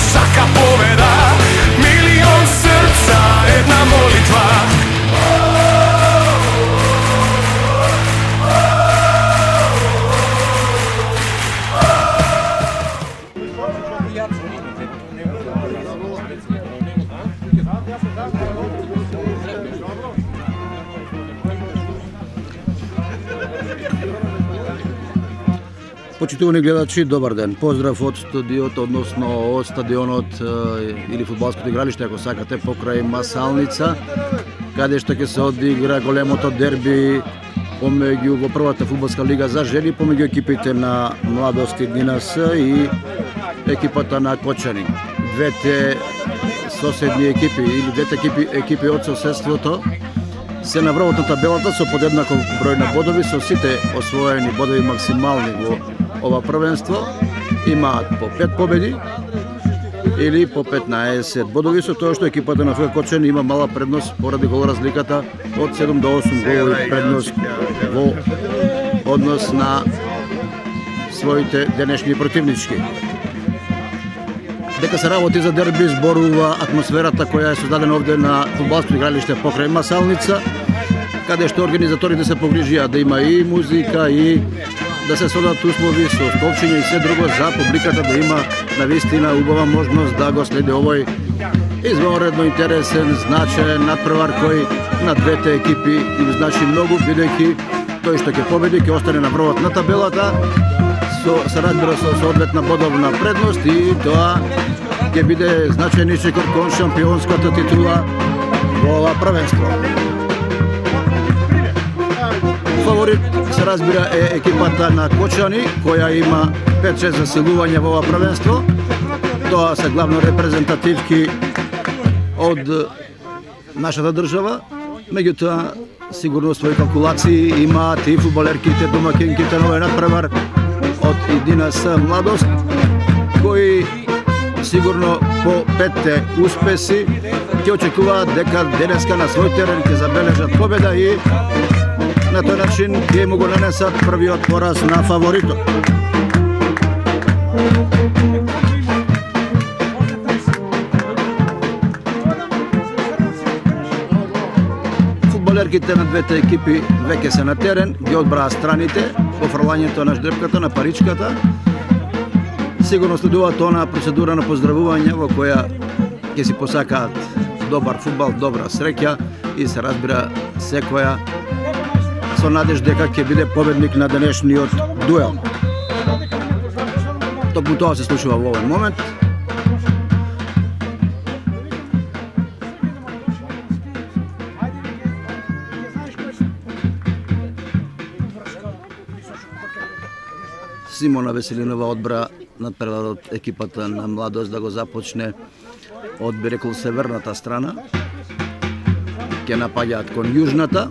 svaka pobeda, milion srca, jedna molitva. Почитувани гледачи, добар ден. Поздрав од студиот, односно од стадионот или фудбалското игралиште, ако сакате, покрај Масалница, каде што ќе се одигра големото дерби помеѓу во првата фудбалска лига за жени, помеѓу екипите на Младост и Динас и екипата на Кочани. Двете соседни екипи или двете екипи од соседството се на врвот на табелата со подеднаков број на бодови, со сите освоени бодови максимални во ова првенство. Имаат по 5 победи или по 15 бодови, со тоа што екипата на ФК Кочани има мала предност поради гол разликата од 7 до 8 голови предност во однос на своите денешни противнички. Дека се работи за дерби, зборува атмосферата која е создадена овде на фудбалско игралиште покрај Масалница, каде што организаторите се погрижија да има и музика и да се создадат услови со столчиња и се друго за публиката да има навистина убава можност да го следи овој извонредно интересен, значаен надпревар кој на двете екипи им значи многу, бидејќи тој што ќе победи ќе остане на врвот на табелата, се разбира со соодветна бодовна предност и тоа ќе биде значаен исчекор кон шампионската титула во ова првенство. Фаворит се разбира е екипата на Кочани, која има 5-6 засилувања во ова првенство. Тоа се главно репрезентативки од нашата држава, меѓутоа сигурно своји калкулации имаат и фудбалерките, домакинките на овој надпревар од Динас Младост, кои сигурно по 5 успеси ќе очекуваат дека денеска на свој терен ќе забележат победа и на тој начин ќе му го нанесат првиот пораз на фаворитот. Фудбалерките на двете екипи веќе се на терен, ги одбраат страните во фрлањето на ждрепката, на паричката. Сигурно следуваат она процедура на поздравување во која ќе си посакаат добар фудбал, добра среќа и се разбира секоја со надеж дека ќе биде победник на денешниот дуел. Токму тоа се случува во овој момент. Симона Веселинова одбра надпреварот екипата на Младост да го започне од, би рекол, северната страна. Ќе напаѓаат кон јужната.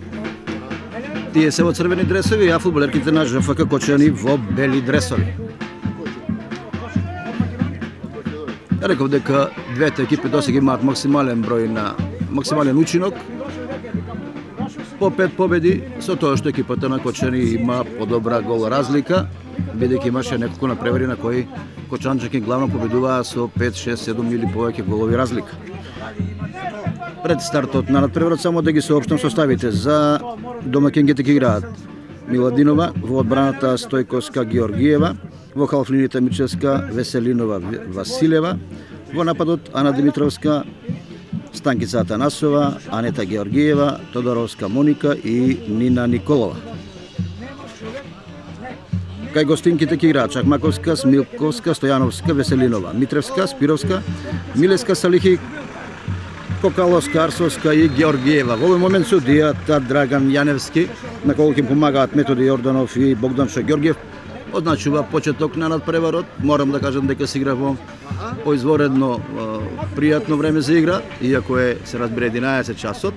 Тие се во црвени дресови, а фудбалерките на ЖФК Кочани во бели дресови. Реков дека двете екипи досега имаат максимален учинок, по 5 победи, со тоа што екипата на Кочани има подобра гол разлика, бидејќи имаше неколку надпревари на кои кочанчаки главно победуваа со 5, 6, 7 или повеќе голови разлика. Пред стартот на надпреварот само да ги соопштам составите. За домакингите ќе играат Миладинова, во одбраната Стојковска Георгиева, во халфлиниите Мичевска Веселинова Василева, во нападот Ана Димитровска, Станкица Атанасова, Анета Георгиева, Тодоровска Моника и Нина Николова. Кај гостинките ќе играат Чакмаковска, Смилковска, Стојановска, Веселинова, Митревска, Спировска, Милеска Салихи, Кокаловска, Арсовска и Георгиева. Во овој момент судијата Драган Јаневски, на кој ќе помагаат Методи Јорданов и Богданчо Георгиев, означува почеток на надпреварот. Морам да кажам дека се игра во поизворедно пријатно време за игра, иако се разбира 11 часот.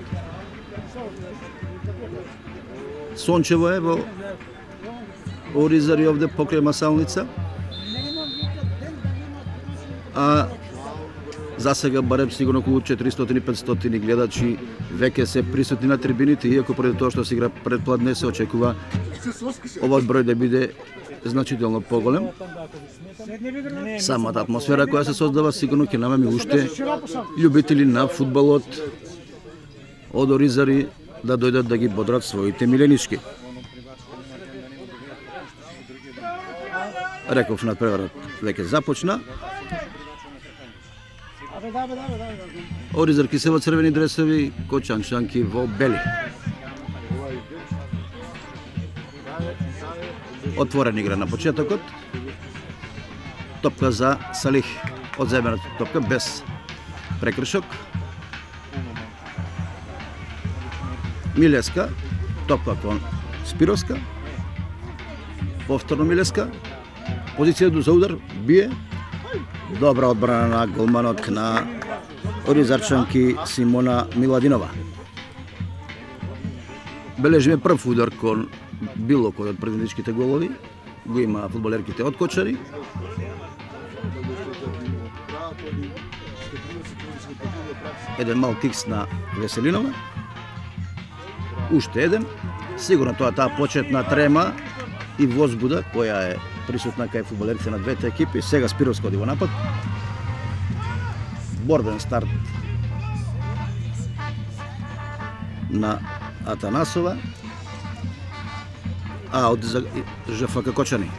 Сончево е во Оризари овде покрај Масалница. А за сега барем сигурно околу 400-500 гледачи веќе се присутни на трибините, иако преди тоа што се игра предпладне се очекува овој број да биде значително поголем. Самата атмосфера која се создава сигурно ќе намами уште љубители на фудбалот од Оризари да дојдат да ги бодрат своите миленички. Реков надпреварот веќе започна. Оризарки се во црвени дресови, Кочанчанки во бели. Отворена игра на почетокот. Топка за Салих. Одземената топка без прекршок. Милеска. Топка кон Спировска. Повторно Милеска. Позиција за удар. Бие. Добра одбрана на голманот на Оризарчанки Симона Миладинова. Бележиме прв удар кон било кој од предничките голови. Го има фудбалерките од Кочари. Еден мал кикс на Веселинова. Уште еден. Сигурно тоа таа почетна трема и возбуда која е присутна кај фудбалерите на двете екипи. Сега Спировска оди во напад. Борбен старт на Атанасова. А од ЖФК Кочани.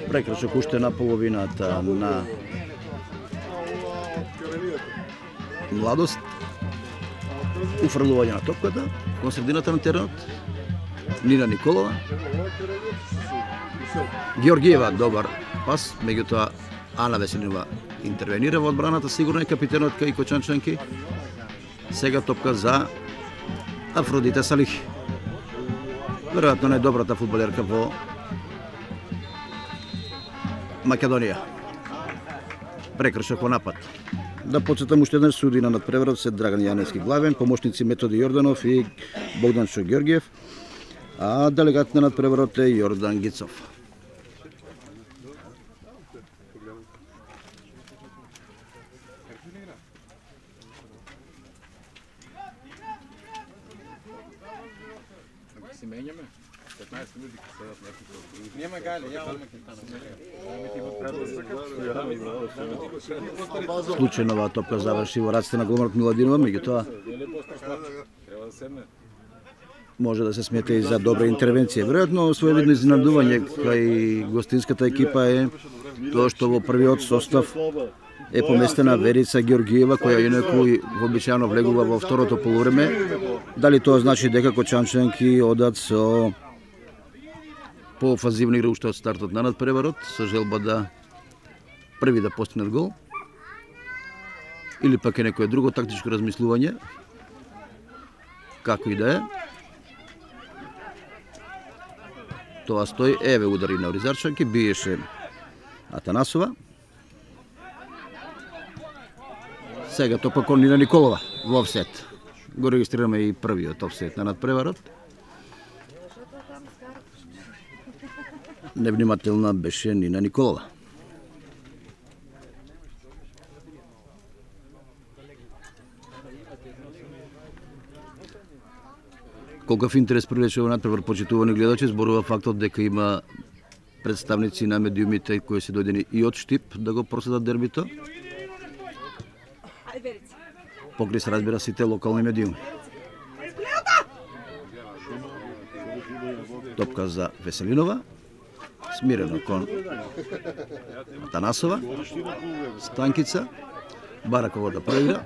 Прекршок уште на половината на Младост. Уфрлување на топката кон средината на теренот. Нина Николова. Георгиева добар пас, меѓутоа Ана Веселинова интервенира во одбраната, сигурно е капитенот кај Кочанчанки. Сега топка за Афродита Салих. Веројатно најдобрата фудбалерка во Македонија. Прекршок во напад. Да подсетам уште еднаш суди на надпреварот се Драган Јаневски главен, помошници Методи Јорданов и Богданчо Ѓоргиев, а делегат на надпреварот е Јордан Гицов. Случајно оваа топка заврши во раците на голманот Миладинова, меѓутоа може да се смета и за добра интервенција. Веројатно своевидно изненадување кај гостинската екипа е тоа што во првиот состав е поместена Верица Георгиева, која инаку вообичаено влегува во второто полувреме. Дали тоа значи дека Кочанчанки одат со поофанзивна игра уште од стартот на надпреварот, со желба да први да постигнат гол, или пак е некое друго тактичко размислување, како и да е. Тоа стои, еве удари на Оризарчанки, биеше Атанасова. Сега топка кон Нина Николова во офсет. Го регистрираме и првиот офсет на надпреварот. Невнимателна беше Нина Николова. Колкав интерес привлече во надпревар, почитувани гледачи, зборува фактот дека има представници на медиумите кои се дојдени и од Штип да го проследат дербито. Покри се разбира сите локални медиуми. Топка за Веселинова. Смирено кон Атанасова. Станкица. Бара кого да проигра.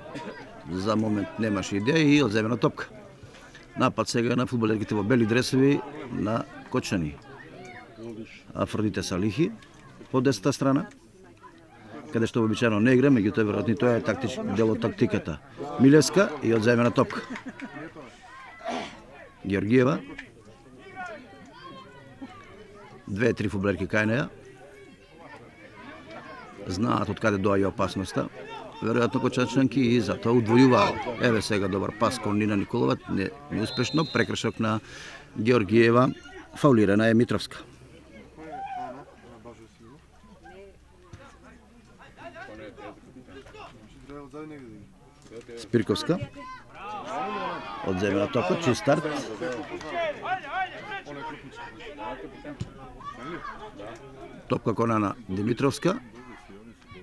За момент немаше идеја и одземена топка. Напад сега на фудбалерките во бели дресови на Кочани. Афродите Салихи по десната страна, каде што обичаено не игра, меѓутоа веројатно тоа е дел од тактиката. Милеска и одземена топка. Георгиева. 2-3 фудбалерки кај неја. Знаат од каде доаѓа опасноста. Веројатно Кочанчанки и затоа удвојуваат. Еве сега добар пас кон Нина Николова, неуспешно, прекршок на Георгиева, фаулирана е Митровска. Спирковска. Одземена топка, чист старт. Топка кон Ана Димитровска.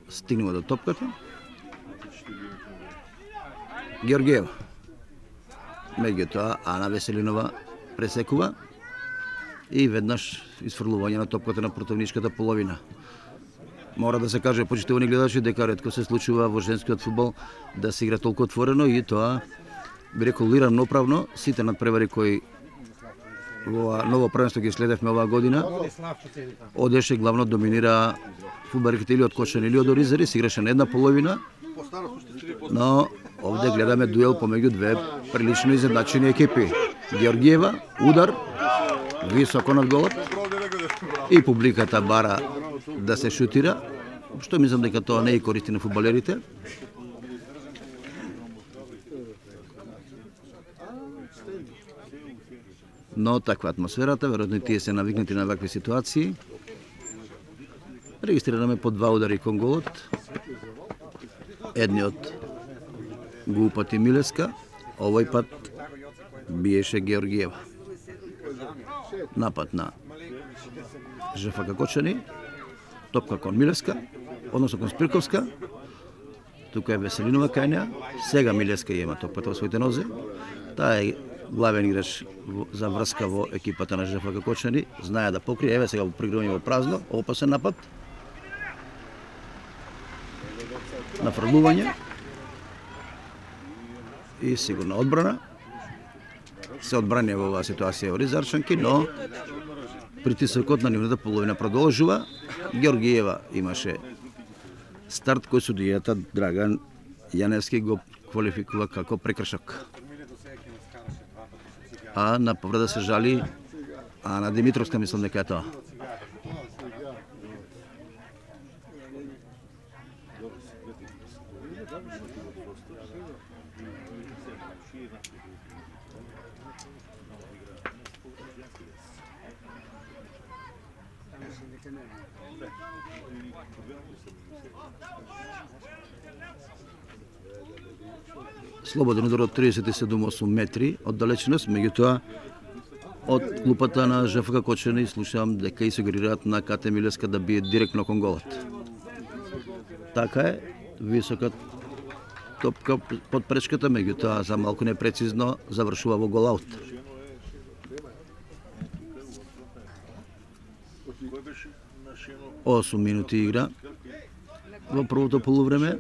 Стигнува до топката. Георгиева. Меѓутоа Ана Веселинова пресекува и веднаш изфрлување на топката на противничката половина. Мора да се каже, почитувани гледачи, дека ретко се случува во женскиот фудбал да се игра толку отворено и тоа би регулирано оправно сите надпревари кои во ново првенство ги следевме оваа година. Одеше главно доминира фудбалерите или од Кочани или од Оризари, се играше на една половина. Но овде гледаме дуел помеѓу две прилично изедначени екипи. Георгиева, удар, високо над голот и публиката бара да се шутира, што мислам дека тоа не е користи на фудбалерите. Но таква атмосферата, веројатно тие се навикнати на вакви ситуации. Регистрираме по 2 удари кон голот. Едниот го упати Милеска, овој пат биеше Георгиева. Напад на ЖФК Кочани, топка кон Милеска, односно кон Спирковска. Тука е Веселинова кај неа. Сега Милеска има топката во своите нозе. Таа е главен играч за врска во екипата на ЖФК Кочани. Знае да покрие, еве сега во пригрување во празно, опасен напад. Нафрлување и сигурна одбрана. Се одбрани во оваа ситуација Оризарчанки, но притисокот на нивната половина продолжува. Георгиева имаше старт кој судијата Драган Јаневски го квалификува како прекршок. А на повреда се жали Ана Димитровска, мислам дека е тоа. Слободен удар од 37,8 метри од далечност, меѓутоа од клупата на ЖФК Кочани слушам дека и сугерираат на Кате Милеска да бие директно кон голот. Така е, висока топка под пречката, меѓутоа за малку непрецизно завршува во гол аут. Осум минути игра во првото полувреме.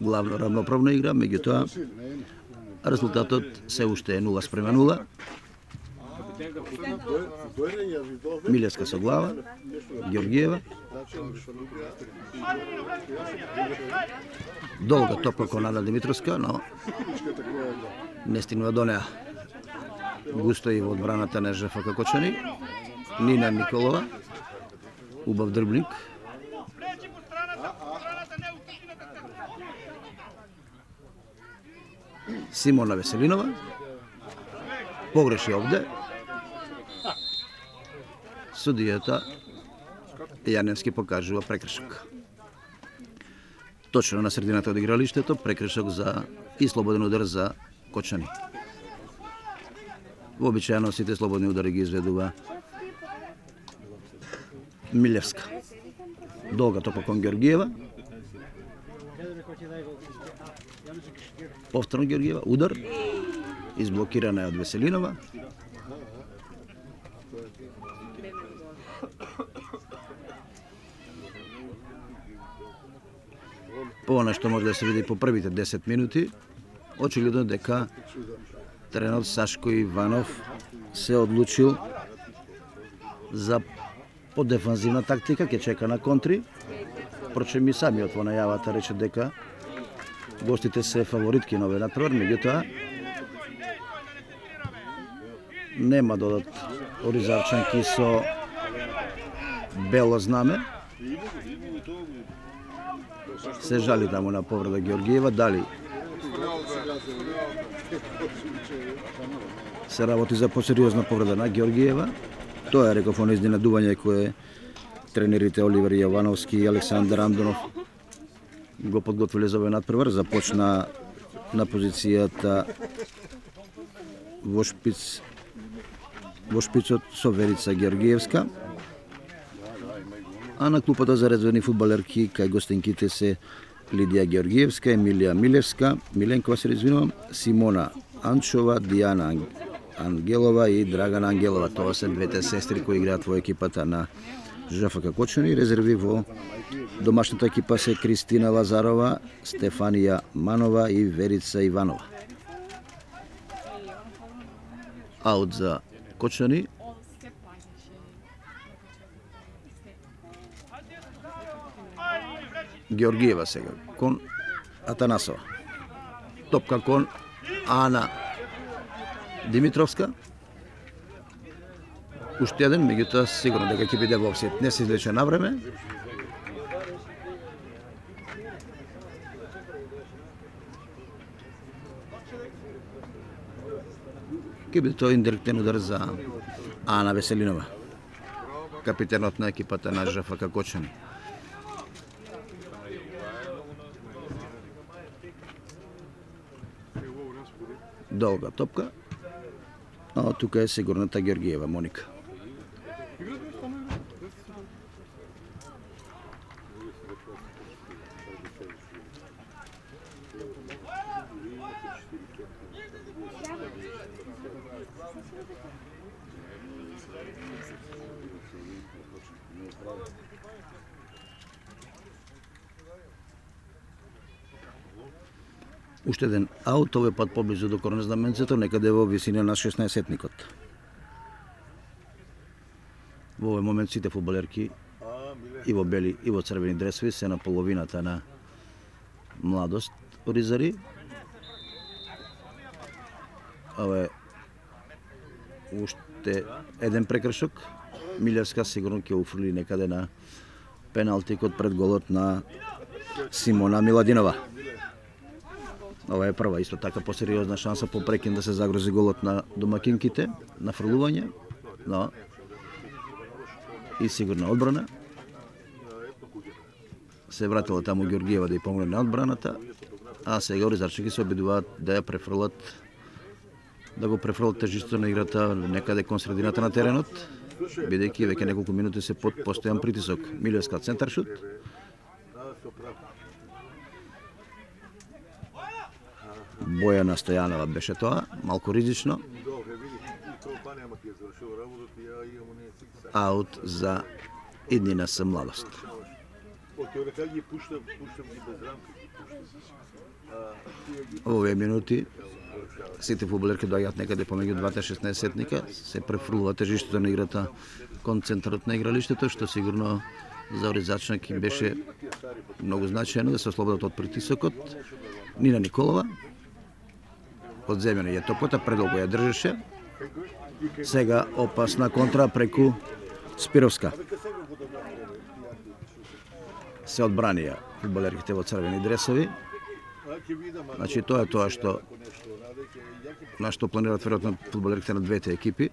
Главно равноправна игра, меѓутоа резултатот се уште е 0:0. Милеска со глава, Георгиева. Долга топка кон Ана Димитровска, но не стигнува до неа. Густо и во одбраната на ЖФК Кочани. Нина Николова, убав дрбник. Симона Веселинова погреши овде. Судијата Јаневски покажува прекршок. Точно на средината од игралиштето, прекршок за и слободен удар за Кочани. Вообичаено сите слободни удари ги изведува Милевска. Долга топка кон Георгиева. Повторно Георгиева, удар, изблокирана е од Веселинова. По она што може да се види по првите 10 минути, очигледно дека тренерот Сашко Иванов се одлучил за подефанзивна тактика, ќе чека на контри. Впрочем и самиот во најавата рече дека гостите се фаворитки на овој надпревар, меѓутоа нема додат Оризарчанки со бело знаме. Се жали таму на повреда Георгиева, дали се работи за посериозна повреда на Георгиева. Тоа е, реков, оно изненадување кое тренерите Оливер Јовановски и Александар Андонов го подготвиле за овој надпревар. Започна на позицијата во шпицот со Верица Георгиевска, а на клупата за резервни фудбалерки кај гостинките се Лидија Георгиевска, Емилија Милевска, Миленкова се извинувам, Симона Анчова, Дијана Ангелова и Драгана Ангелова. Тоа се двете сестри кои играат во екипата на ЖФК Кочани. Резерви во домашната екипа се Кристина Лазарова, Стефанија Манова и Верица Иванова. Аут за Кочани. Георгиева сега кон Атанасова. Топка кон Ана Димитровска. Уште еден, меѓутоа сигурно дека ќе биде во офсет. Не се излече на време. Ќе биде тоа индиректен удар за Ана Веселинова, капитенот на екипата на ЖФК Кочани. Долга топка, а тука е сигурната Георгиева Моника. Уште еден аут, овој пат поблизу до корнезнаменцето, некаде во висина на 16-етникот. Во овој момент сите фудбалерки и во бели и во црвени дресови се на половината на младост оризари. Ова е уште еден прекршок. Милевска сигурно ќе уфрли некаде на пеналтикот пред голот на Симона Миладинова. Ова е прва исто така посериозна шанса по прекин да се загрози голот на домакинките, на фрлување, но и сигурна одбрана. Се вратила таму Георгиева да ја помогне на одбраната, а сега оризарчики се обидуваат да ја префрлат, да го префрлат тежестото на играта некаде кон средината на теренот, бидејќи веќе неколку минути се под постојан притисок. Милевска центар шут. Бојана Стојанова беше тоа, малку ризично. Аут за иднина со младост. Овие минути сите фудбалерки доаѓаат некаде помеѓу двата 16-етника, се префрлува тежештето на играта кон центарот на игралиштето, што сигурно за оризачник беше многу значајно да се ослободат од притисокот. Нина Николова од земјана ја топката, предолго ја држеше. Сега опасна контра преку Спировска. Се одбранија фудбалерките во црвени дресови. Значи тоа е тоа што планираат веројатно фудбалерките на двете екипи.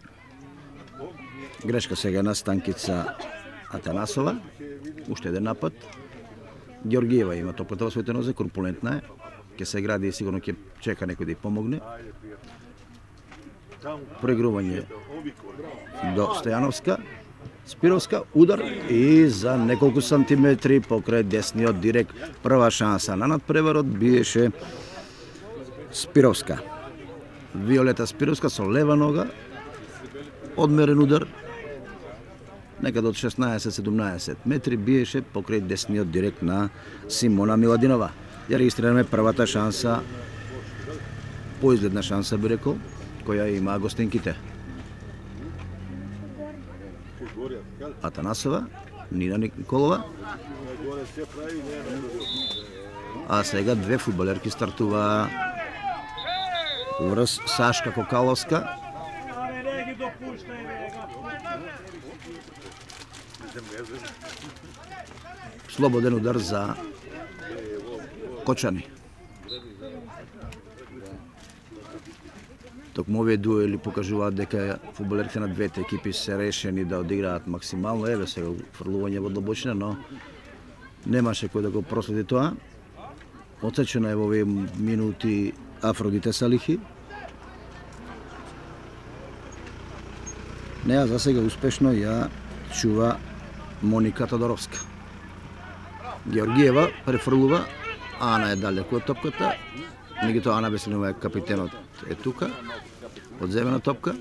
Грешка сега на Станкица Атанасова. Уште еден напад. Георгиева има топката во своите нозе, корпулентна е. Ќе се гради и сигурно ќе чека некој да ја помогне. Проигрување до Стојановска. Спировска, удар и за неколку сантиметри покрај десниот директ. Прва шанса на надпреварот биеше Спировска. Виолета Спировска со лева нога. Одмерен удар. Некаде од 16-17 метри биеше покрај десниот директ на Симона Миладинова. Ја регистрираме првата шанса, поизгледна шанса би рекол, која има гостинките. Атанасова, Нина Николова. А сега две фудбалерки стартува врз Сашка Кокаловска. Слободен удар за Кочани. Токму овие дуели покажуваат дека фудбалерите на двете екипи се решени да одиграат максимално. Еве сега фрлување во длабочина, но немаше кој да го проследи тоа. Отсечена е во овие минути Афродите Салихи. Неа за сега успешно ја чува Моника Тодоровска. Георгиева префрлува, Ана е далеку од топката, меѓутоа Ана Веселинова е капитенот е тука, одземена топка.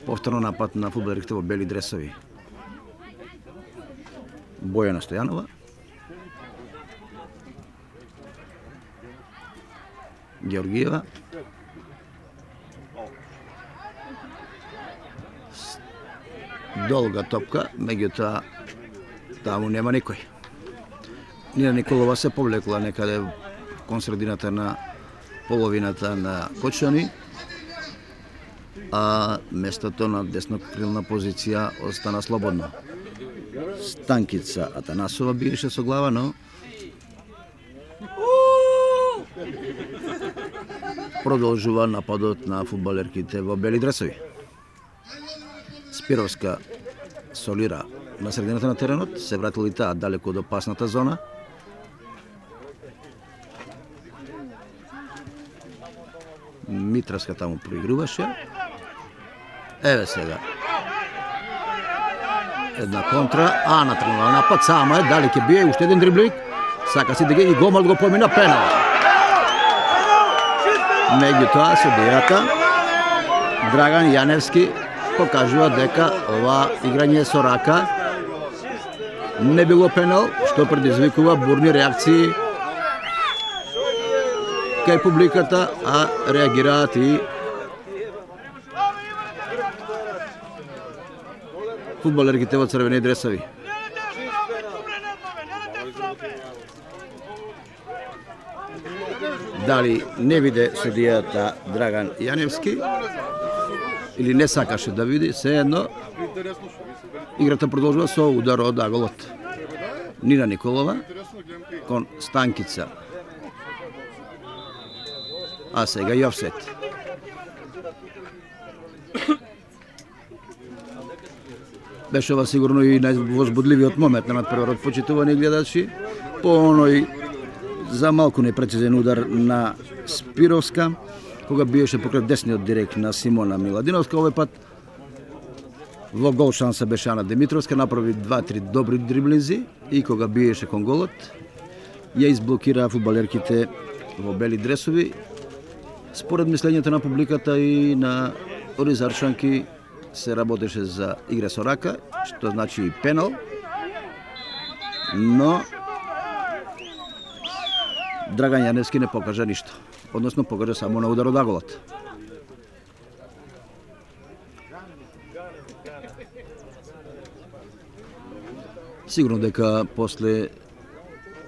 Повторно напад на фудбалерите во бели дресови. Бојана Стојанова. Георгиева. Долга топка, меѓутоа таму нема никој. Нина Николова се повлекла некаде кон средината на половината на Кочани, а местото на деснокрилна позиција остана слободно. Станкица Атанасова биеше со глава, но продолжува нападот на фудбалерките во бели дресови. Спировска солира на средината на теренот, се вратили таа далеку од опасната зона. Митравска таму проигруваше. Еве сега. Една контра, Ана тренува напад, сама е, дали ќе бие уште еден дриблинг. Сака си да ги гомал го помина пенал. Меѓутоа судијата Драган Јаневски покажува дека ова играње со рака не било пенал, што предизвикува бурни реакции кај публиката, а реагираат и фудбалерките во црвени дресови. Дали не виде судијата Драган Јаневски или не сакаше да види, сеедно играта продолжува со удар од аголот. Нина Николова кон Станкица. А сега и офсет. Беше ова сигурно и највозбудливиот момент на надпреварот, почитувани гледачи, по оној за малку непрецизен удар на Спировска, кога биеше покрај десниот директ на Симона Миладиновска. Овој пат во гол шанса беше Ана Димитровска, направи 2-3 добри дриблинзи и кога биеше кон голот, ја изблокира фудбалерките во бели дресови. Според мислењето на публиката и на оризарчанки се работеше за игра со рака, што значи и пенал, но Драган Јаневски не покажа ништо, односно покажа само на удар од аголот. Сигурно дека после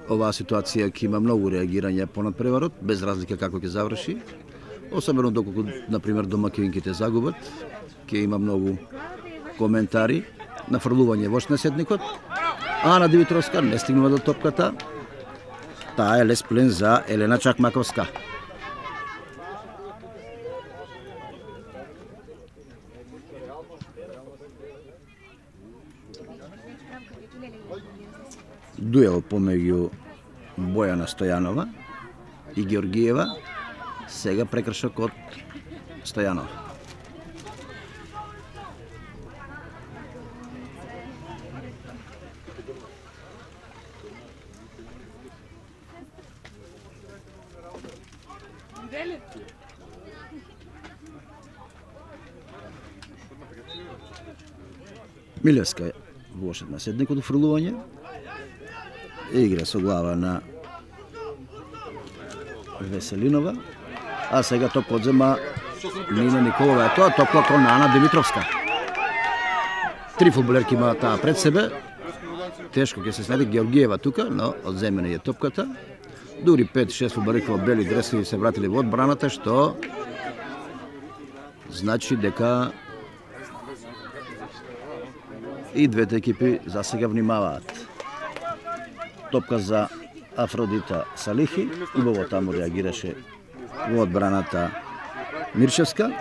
оваа ситуација ќе има многу реагирање по надпреварот, без разлика како ќе заврши. Особено доколку, например, домакинките загубат, ќе има многу коментари, нафрлување во седникот. Ана Димитровска не стигнува до топката. Таа е лес плен за Елена Чакмаковска. Дуел помеѓу Бојана Стојанова и Георгиева. Сега прекршок од Стојанова. Милевска во на седникот фрлување. Игра со глава на Веселинова. А сега топ одзема Нина Николова. Тоа топка кон Ана Димитровска. Три фудбалерки има таа пред себе. Тешко ќе се следи Георгиева тука, но одземена е топката. Дури 5-6 фудбалерки во бели дресови се вратили во одбраната, што значи дека и двете екипи за сега внимаваат. Топка за Афродита Салихи, убаво таму реагираше во одбраната Миршевска,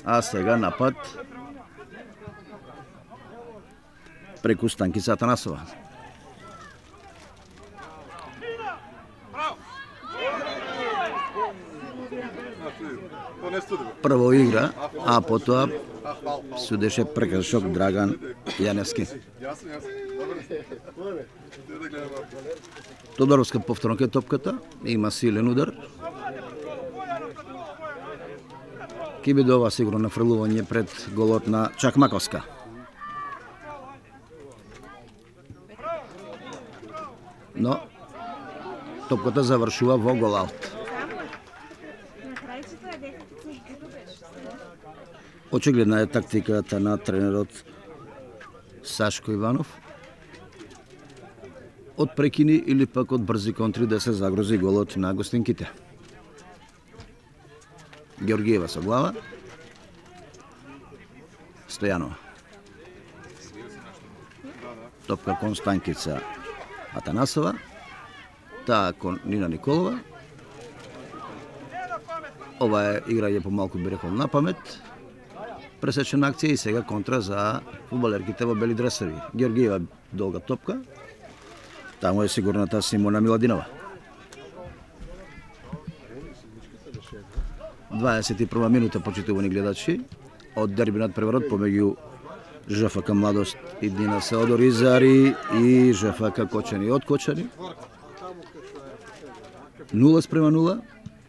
а сега напад преку Станкица Атанасова. прво игра, а потоа судеше прекршок Драган Јаневски. Тодоровска повторно кај топката, има силен удар. Ки биде ова сигурно нафрлување пред голот на Чакмаковска. Но топката завршува во голаут. Очигледна е тактиката на тренерот Сашко Иванов. Од прекини или пак од брзи контри да се загрози голот на гостинките. Георгиева со глава. Стојанова. Топка кон Станкица Атанасова. Таа кон Нина Николова. Ова е играње помалку би рекол на памет. Пресечена акција и сега контра за фудбалерките во бели дресови. Георгиева долга топка. Таму е сигурната Симона Миладинова. 21 минута, почитувани гледачи, од дерби надпреварот помеѓу ЖФК Младост и Дина Сеодор Изари и ЖФК Кочани од Кочани. 0:0,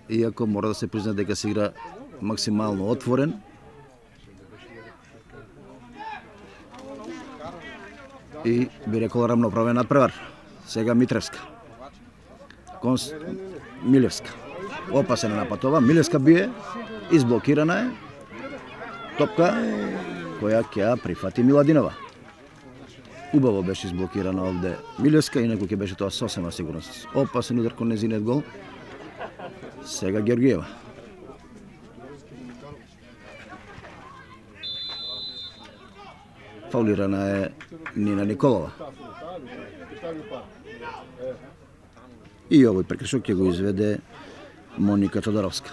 иако мора да се признае дека се игра максимално отворен. И би рекол рамноправен надпревар. Сега Митревска. Милевска. Опасен напад ова. Милевска бие, изблокирана е. Топка која ќе прифати Миладинова. Убаво беше изблокирана овде Милевска, инаку ќе беше тоа сосема сигурност. Опасен удар кон незинет гол. Сега Георгиева. Фаулирана е Нина Николова. И овој прекршок ќе го изведе Моника Тодоровска.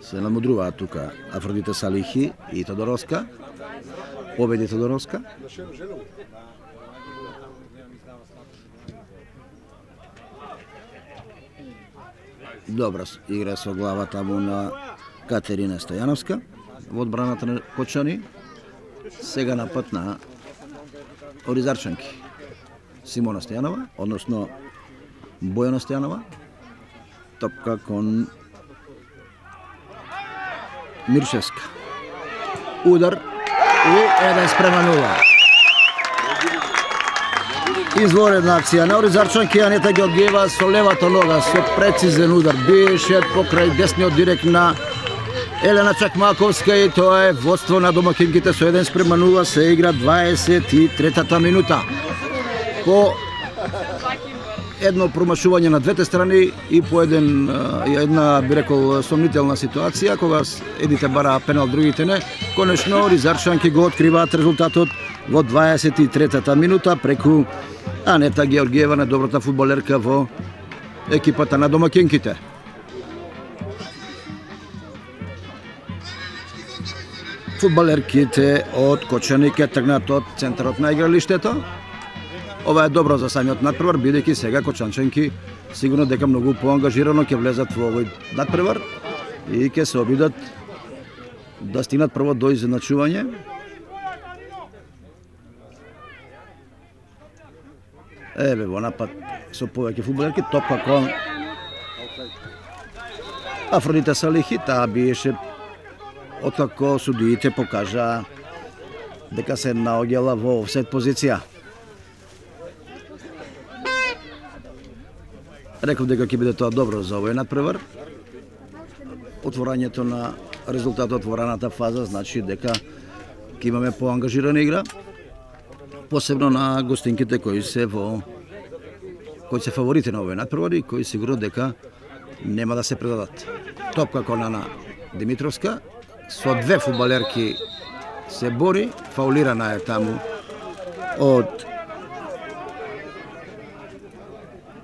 Се намудруваат тука Афродита Салихи и Тодоровска. Победи Тодоровска. Добра игра со глава таму на Катерина Стојановска во одбраната на Кочани. Сега напад на Оризарчанки. Симона Стојанова, односно Бојана Стојанова. Топка кон Миршевска. Удар и 1:0. Изворедна акција на Оризарчанки. Анета Георгиева со левата нога со прецизен удар биеше покрај десниот директ на Елена Чакмаковска и тоа е водство на домакинките со 1:0. Се игра 23-та минута. По едно промашување на двете страни и по една би рекол сомнителна ситуација кога едните бара пенал, другите не. Конечно Оризарчанки го откриваат резултатот во 23-та минута преку Анета Георгиева, најдобрата фудбалерка во екипата на домакинките. Фудбалерките од Кочани ќе тргнат од центарот на игралиштето. Ова е добро за самиот надпревар, бидејќи сега кочанчанки сигурно дека многу поангажирано ќе влезат во овој надпревар и ќе се обидат да стигнат прво до изедначување. Еве во напад со повеќе фудбалерки, топка кон Афродита Салихи, таа биеше откако судиите покажа дека се наоѓала во офсет позиција. Реков дека ќе биде тоа добро за овој надпревар. Отворањето на резултатот во раната фаза значи дека ќе имаме поангажирана игра, посебно на гостинките кои се фаворити на овој надпревар и кои сигурно дека нема да се предадат. Топка кон Ана Димитровска, со две фудбалерки се бори, фаулирана е таму од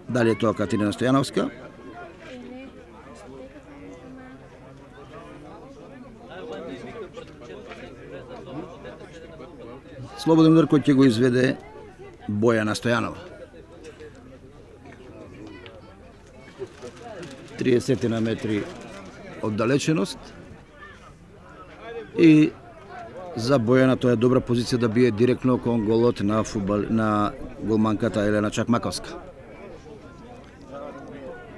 дали е тоа Катерина Стојановска. Слободен удар кој ќе го изведе Бојана Стојанова. 30 на метри оддалеченост и за Бојана тоа е добра позиција да бие директно кон голот на голманката Елена Чакмаковска.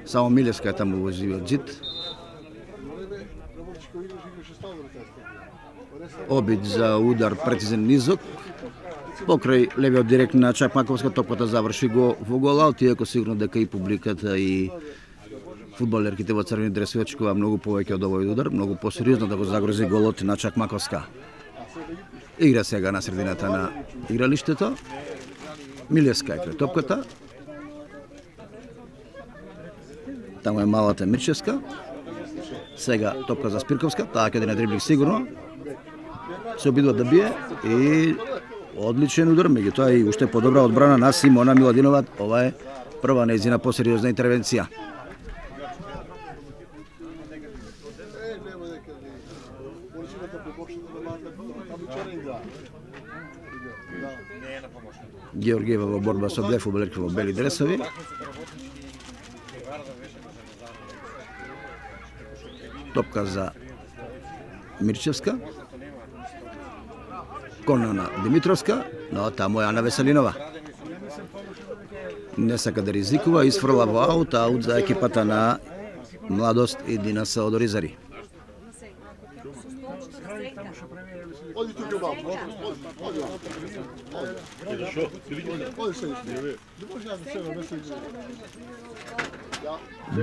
Само Милевска е таму во живиот зид. Обид за удар прецизен низок. Покрај левиот директ на Чакмаковска, топката заврши го во голаут, иако сигурно дека и публиката и фудбалерките во црвени дресови очекува многу повеќе од овој удар, многу посериозно да го загрози голот на Чакмаковска. Игра сега на средината на игралиштето. Милевска е крај топката. Таму е малата Мирчевска. Сега топка за Спирковска, таа каде на дриблинг сигурно. Се обидува да бие и одличен удар, меѓутоа и уште подобра одбрана на Симона Миладинова. Ова е прва нејзина посериозна интервенција. Георгиева во борба со две фудбалерки во бели дресови. Топка за Мирчевска. Конана Димитровска, но таму е Ана Веселинова. Не сака да ризикува, изфрла во аут за екипата на Младост и Динаса од Оризари.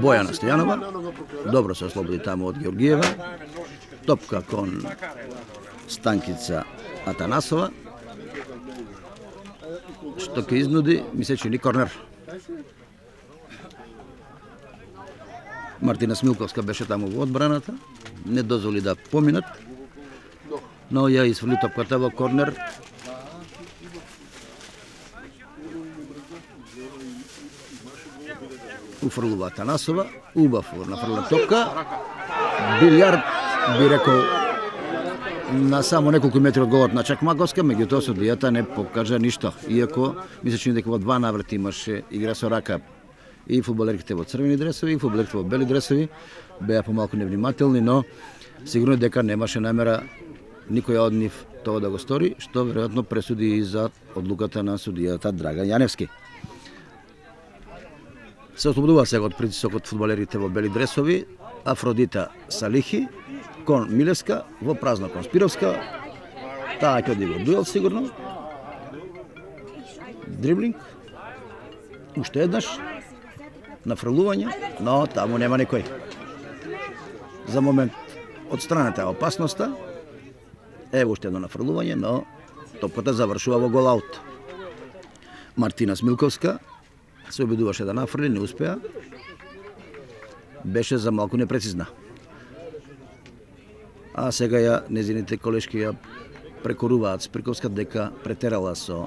Бојана Стојанова, добро се ослободи таму од Георгиева. Топка кон Станкица Атанасова, што ќе изнуди, ми се чини корнер. Мартина Смилковска беше таму во одбраната, не дозволи да поминат, но ја изфрли топката во корнер. Уфрлува Атанасова, убав нафрлена топка. Билјард, би рекол, на само неколку метри од голот на Чакмаковска, меѓутоа судијата не покажа ништо. Иако ми се чини дека во два наврати имаше игра со рака и фудбалерките во црвени дресови и фудбалерките во бели дресови беа помалку невнимателни, но сигурно дека немаше намера никој од нив тоа да го стори, што веројатно пресуди и за одлуката на судијата Драган Јаневски. Се ослободува сега од притисокот фудбалерите во бели дресови. Афродита Салихи кон Милевска, во празно кон Спировска. Таа ќе одига дуел сигурно. Дриблинг. Уште еднаш. Нафрлување, но таму нема никој. За момент одстранета е опасноста. Ево уште едно нафрлување, но топката завршува во голаут. Мартина Смилковска се обидуваше да нафрли, не успеа. Беше за малку непрецизна. А сега ја незините колешки ја прекоруваат Спирковска дека претерала со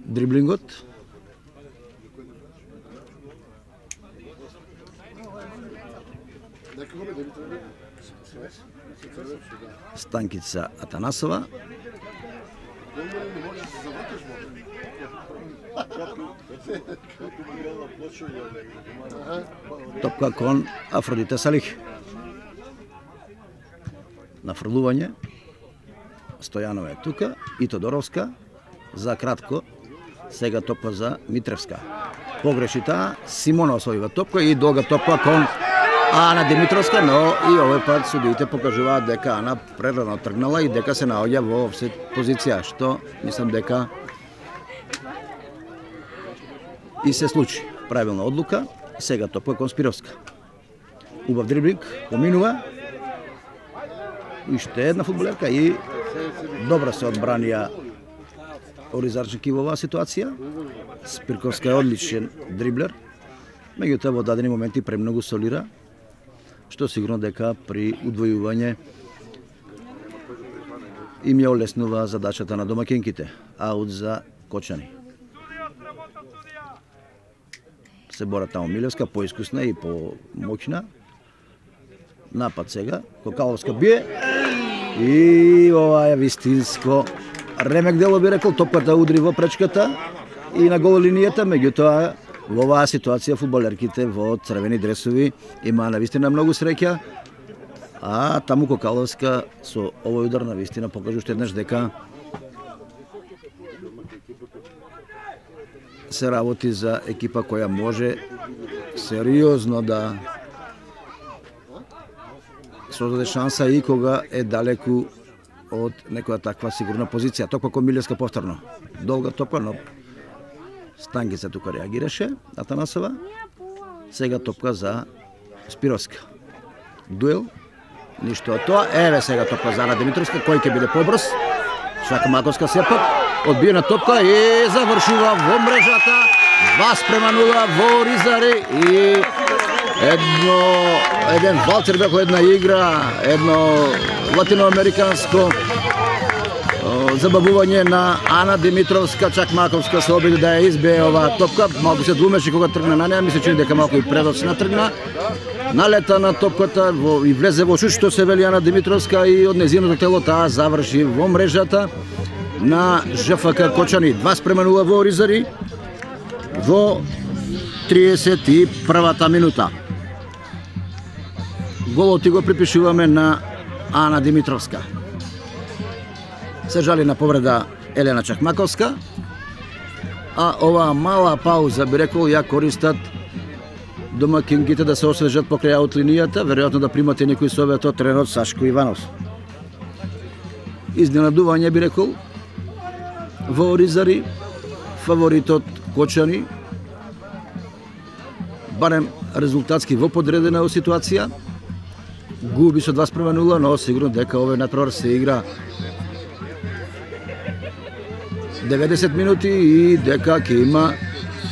дриблингот. Станкица Атанасова. Топка кон Афродита Салих. Нафрлување. Стојанова е тука и Тодоровска за кратко. Сега топка за Митревска. Погреши таа, Симона освојува топка и долга топка кон Ана Димитровска, но и овој пат судиите покажуваат дека Ана прерано тргнала и дека се наоѓа во офсет позиција, што мислам дека и се случи. Правилна одлука. Сега топка кон Спировска. Убав дриблинг, поминува. И ще една фудбалерка и добро се одбранија оризарчики во оваа ситуација. Спирковска е одличен дриблер, меѓутоа во дадени моменти премногу солира, што сигурно дека при удвојување им ја олеснува задачата на домакинките. Аут за Кочани. Се бора таму Милевска, поискусна и помоќна. Напад сега, Кокаловска бие и ова е вистинско ремек дело, би рекол, топката удри во пречката и на гол линијата, меѓутоа Во оваа ситуација фудбалерките во црвени дресови имаа навистина многу среќа, а таму Кокаловска со овој удар навистина покажа уште еднаш дека се работи за екипа која може сериозно да создаде шанса и кога е далеку од некоја таква сигурна позиција. Токму кон Милевска повторно. Долга топка, но Станкица тука реагираше, Атанасова. Сега топка за Спировска. Дуел. Ништо од тоа. Еве сега топка за Ана Димитровска, кој ќе биде побрз. Шакмаковска сепак. Одбиена топка и завршува во мрежата. 2:0 во Оризари и еден валчер беко една игра, едно латиноамериканско забавување на Ана Димитровска. Чакмаковска се обиди да ја избие оваа топка. Малку се двумеше кога тргна на неа, ми се чини дека малку и предоцна тргна. Налета на топката и влезе во шут, што се вели Ана Димитровска, и од незиното тело таа заврши во мрежата на ЖФК Кочани. 2:0 во Оризари во 31-та минута. Голот го припишуваме на Ана Димитровска. Се жали на повреда Елена Чакмаковска, а оваа мала пауза, би рекол, ја користат домакинките да се освежат покрај аут линијата, веројатно да примате некој совет од тренерот Сашко Иванов. Изненадување, би рекол, во Оризари, фаворитот Кочани, барем резултатски во подредена ситуација, губи со 2:0, но сигурно дека овој натпревар се игра 90 минути и дека ќе има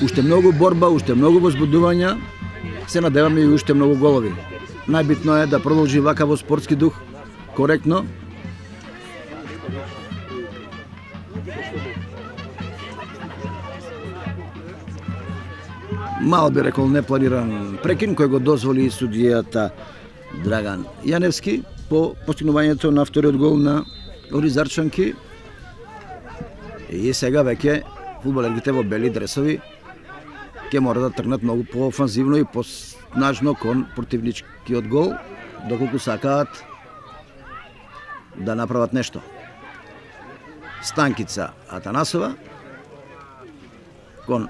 уште многу борба, уште многу возбудувања, се надеваме и уште многу голови. Најбитно е да продолжи вака во спортски дух, коректно. Мал би рекол непланиран прекин кој го дозволи судијата Драган Јаневски по постигнувањето на вториот гол на Оризарчанки. И сега веќе фудбалерите во бели дресови ќе мора да тргнат многу поофанзивно и поснажно кон противничкиот гол, доколку сакаат да направат нешто. Станкица Атанасова кон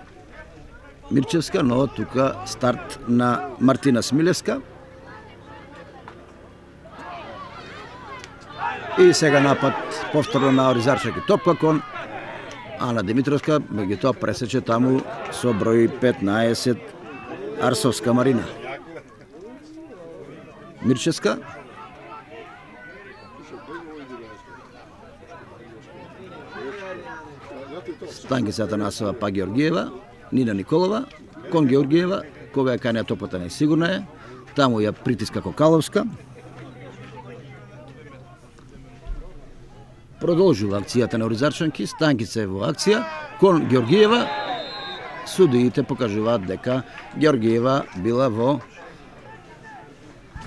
Мирчевска, но тука старт на Мартина Смилевска. И сега напад повторно на Оризарчанки. Топка кон Ана Димитровска, меѓутоа пресече таму со број 15 Арсовска Марина. Мирчевска. Станкица Атанасова па Георгиева. Нина Николова кон Георгиева, кога ја канеа топата несигурна е, таму ја притиска Кокаловска. Продолжува акцијата на Оризарчанки, Станкица е во акција, кон Георгиева, судиите покажуваат дека Георгиева била во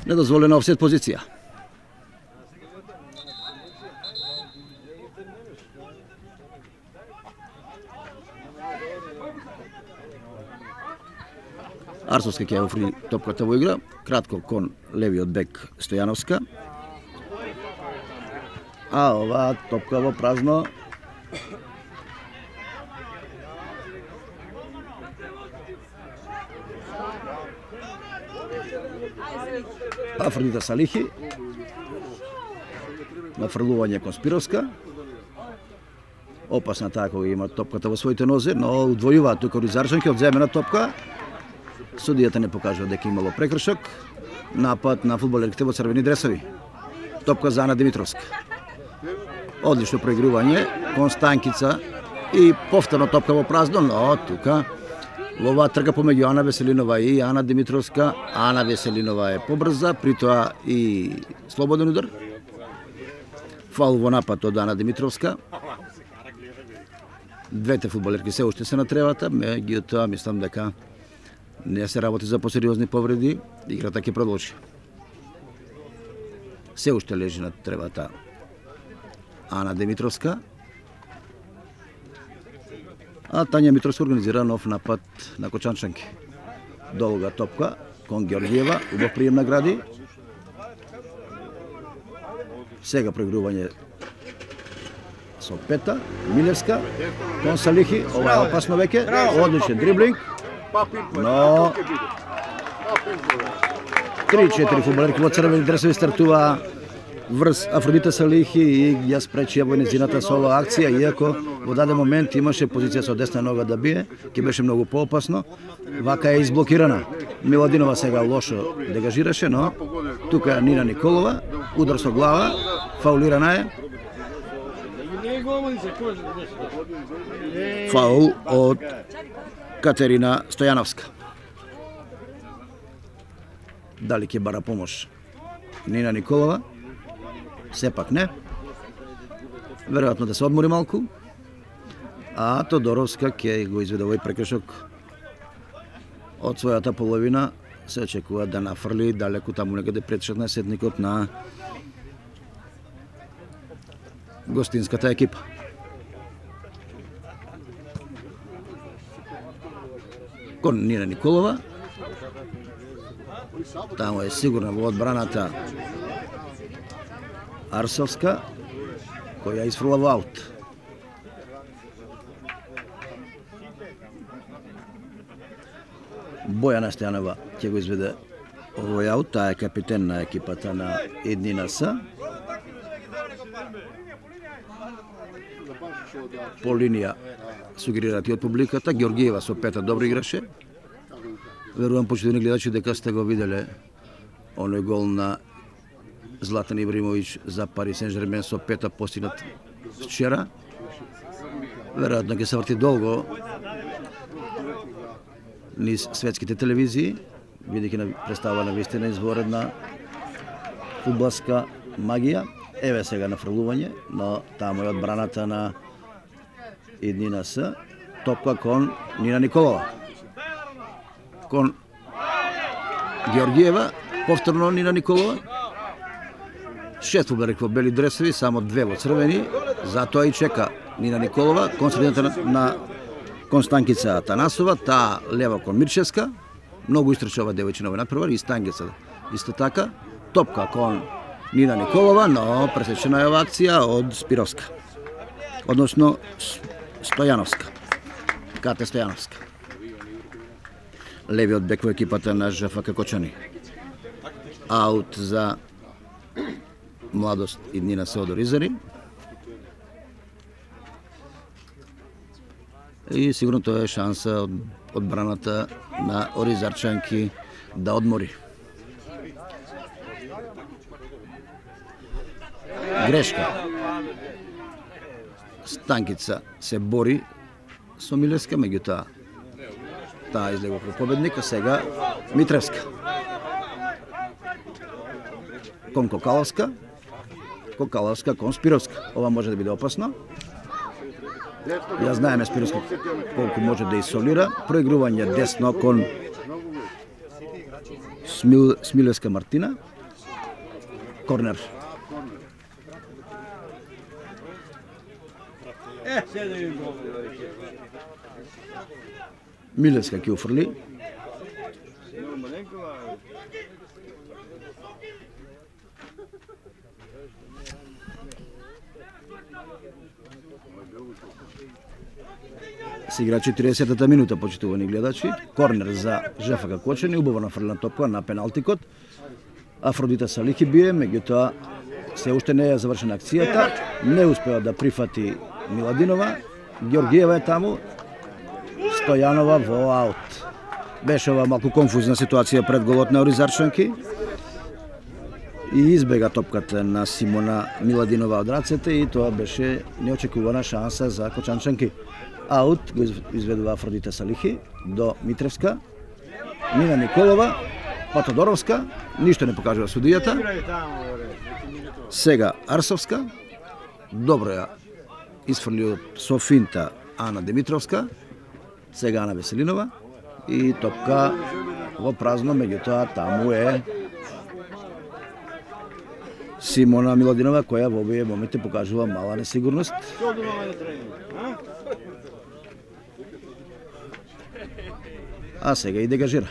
недозволена офсет позиција. Арсовска ќе ја офри топката во игра, кратко кон левиот бек Стојановска. А оваа топка во празно. Афродита Салихи. Нафрлување кон Спировска. Опасна таа кога има топката во своите нозе, но удвојуваат тука Оризарчанки, одземена топка. Судијата не покажува дека имало прекршок. Напад на фудбалерите во црвени дресови. Топка за Ана Димитровска. Одлично проигрување кон Станкица и повторно топка во празно, но тука во оваа трка помеѓу Ана Веселинова и Ана Димитровска, Ана Веселинова е побрза, при тоа и слободен удар. Фаул во напад од Ана Димитровска. Двете фудбалерки се уште се на тревата, меѓутоа мислам дека не се работи за посериозни повреди, играта ќе продолжи. Се уште лежи на тревата Ана Димитровска. А Тања Митровска организира нов напад на Кочанчанки. Долга топка кон Георгиева, убав прием награди. Сега проигрување со пета, Милевска, кон Салихи, ова е опасно веќе, одличен дриблинг, но 3-4 фудбалерки во црвени дресови стартува врз Афродита Салихи и ја спречи во незината соло акција, иако во даден момент имаше позиција со десна нога да бие, ќе беше многу поопасно. Вака е изблокирана. Миладинова сега лошо дегажираше, но тука е Нина Николова, удар со глава, фаулирана е. Фаул од Катерина Стојановска. Дали ќе бара помош Нина Николова? Сепак не. Веројатно да се одмори малку. А Тодоровска ќе го изведе овој прекршок од својата половина. Се очекува да нафрли далеку таму некаде пред 16-никот на гостинската екипа. Кон Нина Николова. Таму е сигурна во одбраната Арсовска, која изфрла во аут. Бојана Стојанова ќе го изведе овој аут, таа е капитен на екипата на Еднина С. По линија сугерирати од публиката, Георгиева со пета добро играше. Верувам, почитувани гледачи, дека сте го виделе оној гол на Златан Ибримовиќ за Пари Сен-Жермен со пета постигнат вчера. Веројатно ќе се врти долго низ светските телевизии, бидејќи представува на вистина изворедна фудбалска магија. Еве сега нафрлување, но таму е одбраната на Еднина С. Топка кон Нина Николова. Кон Георгиева, повторно Нина Николова. 6 фудбалерки во бели дресови, само 2 во црвени. Затоа и чека Нина Николова, кон средината на Констанкица Атанасова, таа лева кон Мирчевска. Многу истрча ова девојчина во надпревар, и Стангеца исто така. Топка кон Нина Николова, но пресечена е ова акција од Спировска. Односно Стојановска. Кате Стојановска. Левиот бек во екипата на ЖФК Кочани. Аут за Младост Иднина С од Оризари. И сигурно тоа е шанса од одбраната на Оризарчанки да одмори. Грешка. Станкица се бори со Милевска, меѓутоа таа излегува како победник, а сега Митревска. Кон Кокаловска. Кокаловска кон Спировска. Ова може да биде опасно. Ја знаеме Спировска колку може да изолира. Проигрување десно кон Смилевска Мартина. Корнер. Милевска ќе уфрли. Се игра 40-та минута, почитувани гледачи. Корнер за ЖФК Кочани, убаво нафрлена топка на пеналтикот. Афродита Салихи бие, меѓутоа се уште не е завршена акцијата. Не успеа да прифати Миладинова. Георгиева е таму. Стојанова во аут. Беше ова малку конфузна ситуација пред голот на Оризарчанки. И избега топката на Симона Миладинова од рацете и тоа беше неочекувана шанса за Кочанчанки. Аут го изведува Афродита Салихи до Митревска. Нина Николова, Патодоровска, ништо не покажува судијата. Сега Арсовска, добро ја изфрли со финта Ана Димитровска. Сега Ана Веселинова и топка во празно, меѓутоа таму е Симона Миладинова, која во овие моменти покажува мала несигурност. А сега и дегажира.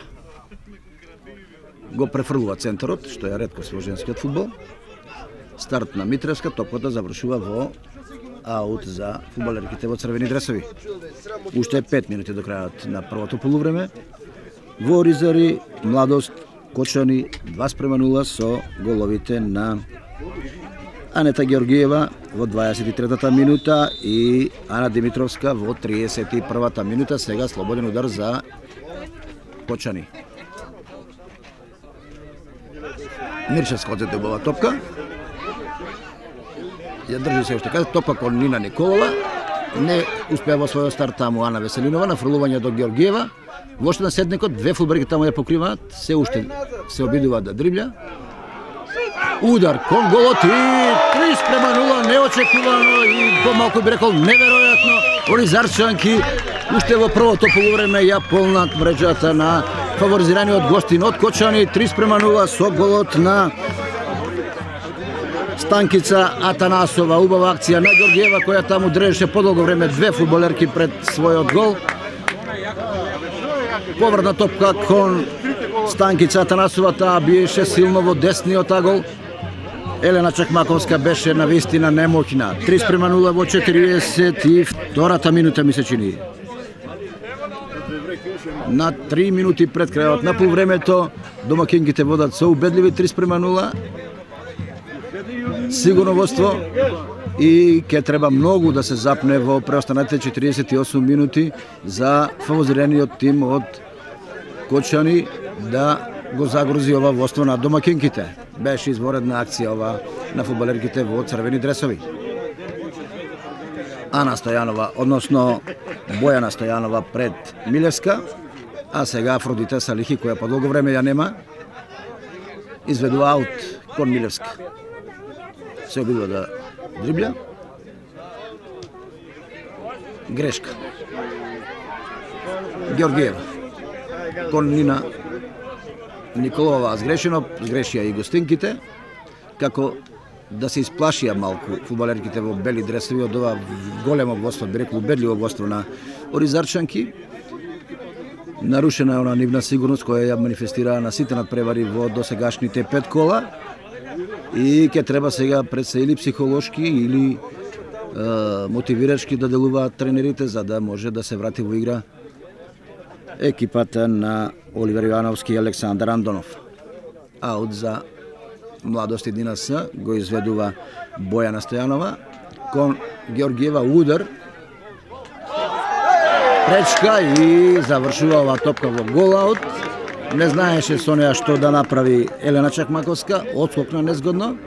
Го префрлува центарот, што е ретко во женскиот фудбал. Старт на Митревска, топката завршува во аут за фудбалерките во црвени дресови. Уште 5 минути до крајот на првото полувреме. Во Оризари, Младост, Кочани 2:0 со головите на Анета Георгиева во 23-та минута и Ана Димитровска во 31-та минута. Сега слободен удар за Кочани. Мирчевска одзете убава топка. Ја држи се уште каде, топка кон Нина Николова. Не успеа во својот старт таму Ана Веселинова на фрлување до Георгиева. Воште на седнекот, две фудбалерки таму ја покриваат, се уште се обидуваат да дрибља. Удар кон голот и 3:0, неочекувано и помалку би рекол неверојатно. Оризарчанки уште во првото полувреме ја полнат мреџата на фаворизираниот гостин од Кочани. 3:0 со голот на Станкица Атанасова. Убава акција на Георгиева која таму држеше подолго време две фудбалерки пред својот гол. Повратна топка кон Станкица Атанасова, таа биеше силно во десниот агол. Елена Чакмаковска беше навистина немоќна. 3:0 во 42-та минута ми се чини. На 3 минути пред крајот на полувремето домакинките водат со убедливи 3:0. Сигурно водство и ќе треба многу да се запне во преостанатите 48 минути за фаворизираниот тим од Кочани да го загрози ова водство на домакинките. Беше изворедна акција ова на фудбалерките во црвени дресови. Ана Стојанова, односно Бојана Стојанова пред Милевска, а сега Афродита Салихи, која по долго време ја нема, изведува аут кон Милевска. Се обидува да дрибља. Грешка. Георгиева кон Нина Николова сгрешено, сгрешија и гостинките, како да се исплашија малку фудбалерките во бели дресови од ова големо водство, би рекол убедливо водство на Оризарчанки. Нарушена е она нивна сигурност која ја манифестираа на сите надпревари во досегашните 5 кола и ќе треба сега пред се или психолошки или мотивирачки да делуваат тренерите за да може да се врати во игра екипата на Оливер Јовановски и Александар Андонов. Аут за Младост 1-0 го изведува Бојана Стојанова кон Георгиева, удар, пречка и завршува ова топка во голаут. Не знаеше со неа што да направи Елена Чакмаковска, отскокна незгодно.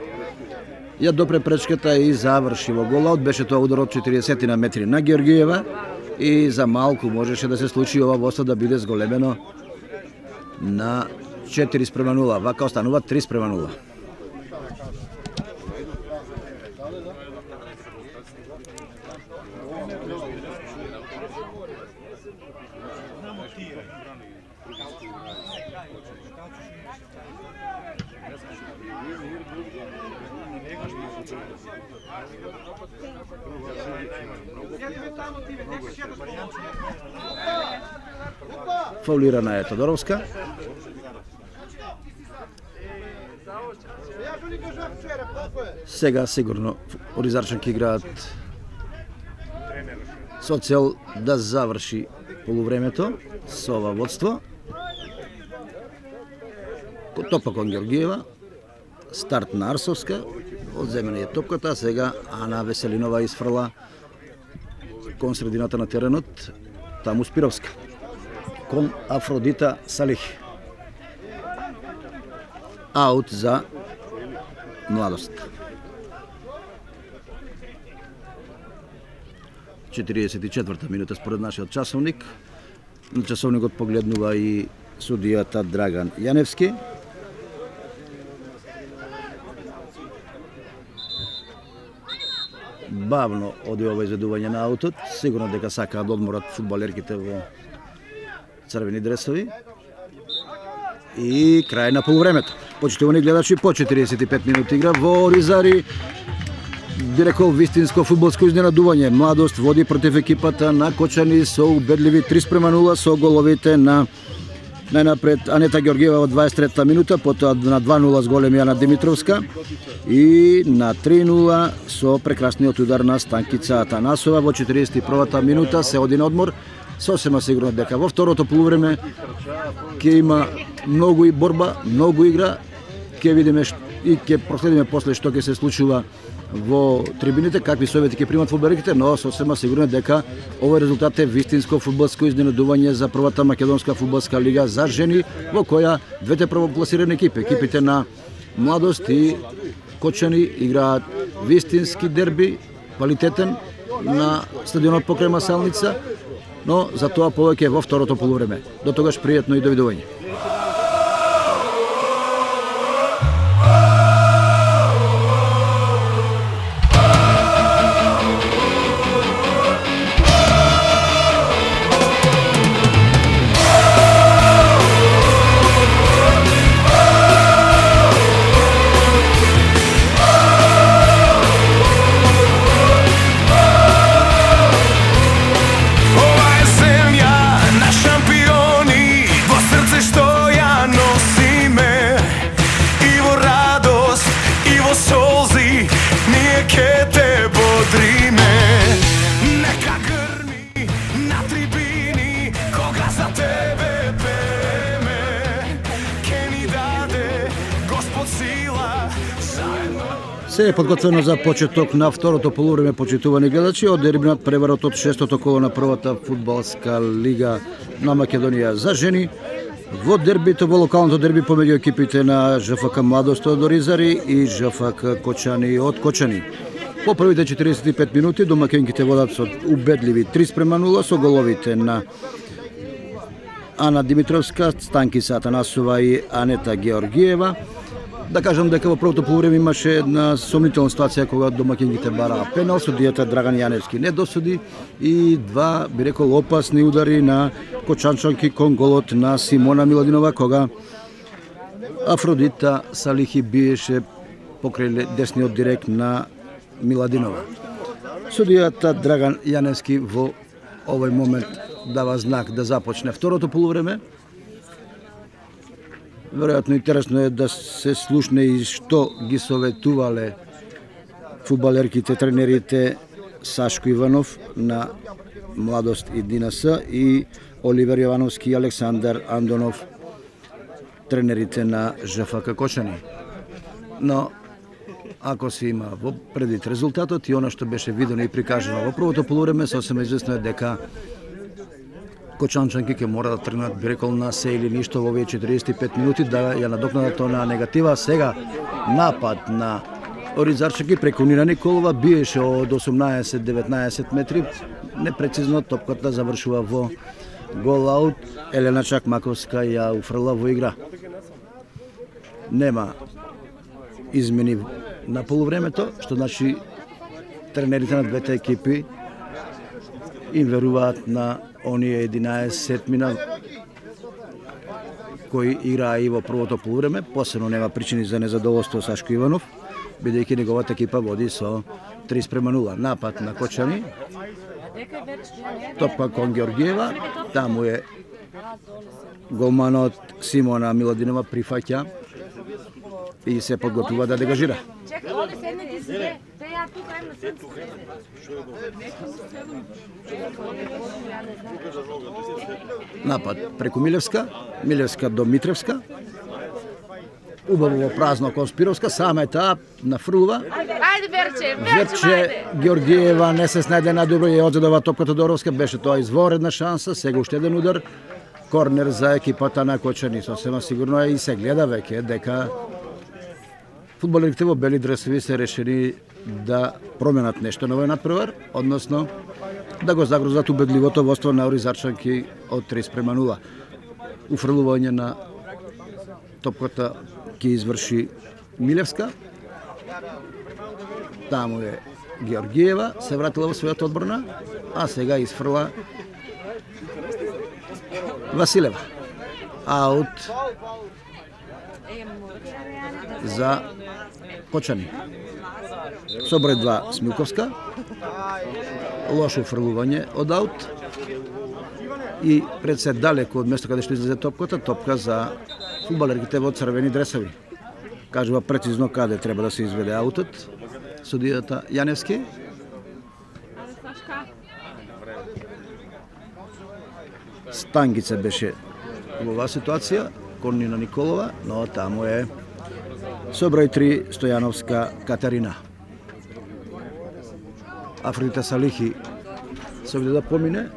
Ја допре пречката и заврши во голаут. Беше тоа удар од 40 на метри на Георгиева и за малку можеше да се случи ова водство да биде зголемено на 4:0. Вака останува 3:0. Фаулирана е Тодоровска. Сега сигурно Оризарчанки играат со цел да заврши полувремето со ова водство. Топка кон Георгиева, старт на Арсовска, одземена е топката, сега Ана Веселинова изфрла кон средината на теренот, таму Спировска, кон Афродита Салих. Аут за Младост. 44-та минута според нашиот часовник. На часовникот погледнува и судијата Драган Јаневски. Бавно оди ова изведување на аутот. Сигурно дека сакаат да одморат фудбалерките во црвени дресови. И крај на полувремето. Почитувани гледачи, по 45 минути игра во Оризари. би рекол вистинско фудбалско изненадување. Младост води против екипата на Кочани со убедливи 3:0 со головите на најнапред Анета Георгиева во 23-та минута, потоа на 2:0 с голем Јана Димитровска и на 3:0 со прекрасниот удар на Станкица Атанасова во 41-та минута. Се оди на одмор. Сосема сигурно дека во второто полувреме ќе има многу и борба, многу игра. Ќе видиме и ќе проследиме после што ќе се случува во трибините, какви совети ќе примат фудбалерите, но сосема сигурно дека овој резултат е вистинско фудбалско изненадување за првата македонска фудбалска лига за жени, во која двете првопласирани екипите на Младост и Кочани играат вистински дерби, квалитетен на стадионот покрај Масалница, но за тоа повеќе во второто полувреме. До тогаш пријатно и довидување. Се е подготвено за почеток на второто полувреме, почитувани гледачи, од дербинат преварот од шестото коло на првата фудбалска лига на Македонија за жени. Во дербито, во локалното дерби помеѓу екипите на ЖФК Младост од Оризари и ЖФК Кочани од Кочани. По првите 45 минути домакинките водат со убедливи 3:0 со головите на Ана Димитровска, Станкица Атанасова и Анета Георгиева. Да кажам дека во првото полувреме имаше една сомнителна ситуација кога домакингите бараа пенал, судијата Драган Јаневски не досуди и два, би рекол, опасни удари на кочанчанки кон голот на Симона Миладинова, кога Афродита Салихи биеше покрај десниот директ на Миладинова. Судијата Драган Јаневски во овој момент дава знак да започне второто полувреме. Веројатно интересно е да се слушне и што ги советувале фудбалерките, тренерите Сашко Иванов на Младост и ДНС и Оливер Јовановски и Александар Андонов, тренерите на ЖФК Кочани. Но ако се има во предвид резултатот и она што беше видено и прикажано во првото полувреме, сосема известно е дека кочанчанки ќе мора да тргнат, би рекол, на се или ништо во овие 45 минути да ја надокнадат она негатива. Сега напад на Оризарчанки преку Нина Николова биеше од 18-19 метри, непрецизно топката завршува во гол аут. Елена Чакмаковска ја уфрла во игра. Нема измени на полувремето, што значи тренерите на двете екипи им веруваат на оние 11 сетмина кои играа и во првото полувреме. Посебно нема причини за незадоволство Сашко Иванов, бидејќи неговата екипа води со 3:0. Напад на Кочани, топка кон Георгиева, таму е голманот Симона Миладинова прифаќа и се подготвува да дегажира. Напад преку Милевска, Милевска до Митревска, убаво празно кон Спировска, сама е таа нафрлува. Верче Георгиева не се снајде најдобро и одзедува топката до Оровска, беше тоа изворедна шанса, сега уште еден удар, корнер за екипата на Кочани. Сосема сигурно е и се гледа веќе дека фудбалерите во бели дресови се решени да променат нешто на овој надпревар, односно да го загрозат убедливото водство на Оризарчанки од 3:0. Уфрлување на топката ќе изврши Милевска. Таму е Георгиева, се вратила во својата одбрана, а сега изфрла Василева. Аут за Почани. Со број 2 Смилковска. Лошо фрлување од аут. И пред се далеко од место каде што излезе топка за фудбалерките во црвени дресови. Кажува прецизно каде треба да се изведе аутот. Судијата Јаневски. Стангица беше во оваа ситуација, кон Нина Николова, но таму е со број 3 Стојановска Катерина. Афродита Салихи се обиде да помине,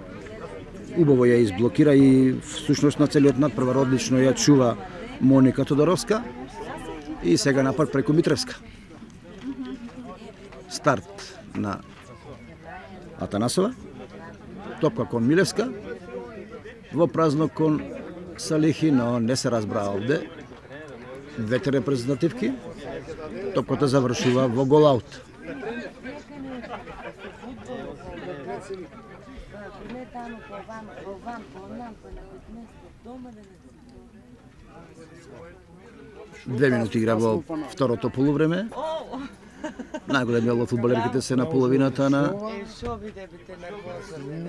убаво ја изблокира и всушност на целиот надпревар одлично ја чува Моника Тодоровска и сега напад преку Митревска. Старт на Атанасова, топка кон Милевска, во празно кон Салихи, но не се разбра овде. Двете репрезентативки, топката завршува во голаут. Две минути игра во второто полувреме. Најголеми од фудбалерките се на половината на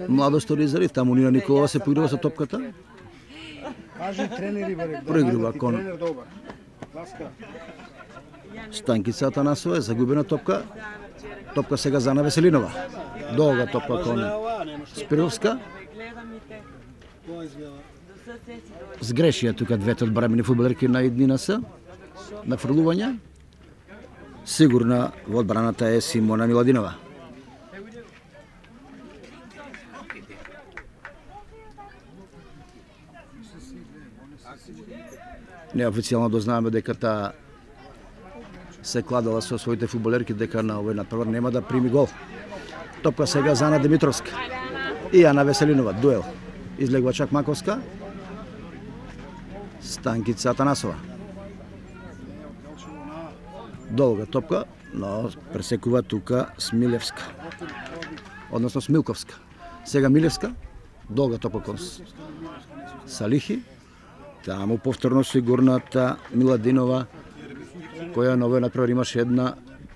Младост Оризари. Таму Нина Николова се поигрува со топката. Проигрува кон Станкица Атанасова, е загубена топка. Топка сега за Ана Веселинова. Долга топка кон Спировска. Сгрешија тука двете одбранени фудбалерки на иднина се на фрлување. Сигурна во одбраната е Симона Миладинова. Неофицијално дознаваме дека таа се кладала со своите фудбалерки дека на овој надпревар нема да прими гол. Топка сега за Ана Димитровска и Ана Веселинова. Дуел. Излегува чак Маковска. Станкица Атанасова. Долга топка, но пресекува тука Смилевска. Односно Смилковска. Сега Милевска. Долга топка кон Салихи. Таму повторно сигурната Миладинова, која на овој надпревар имаше една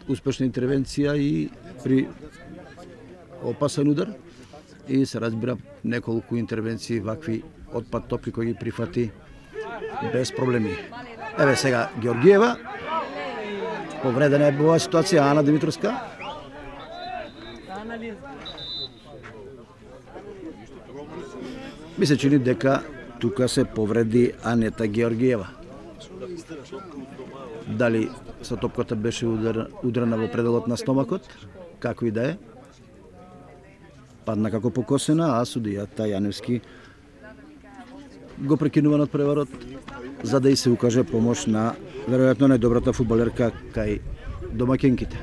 успешна интервенција и при опасен удар и се разбира неколку интервенции вакви отпад топки кои ги прифати без проблеми. Еве сега Георгиева. Повредена е била ситуација Ана Димитровска. Ми се чини дека тука се повреди Анета Георгиева. Дали со топката беше ударена во пределот на стомакот, како и да е. Падна како покосена, а судијата Јаневски го прекинува надпреварот за да и се укаже помош на веројатно најдобрата фудбалерка кај домаќинките.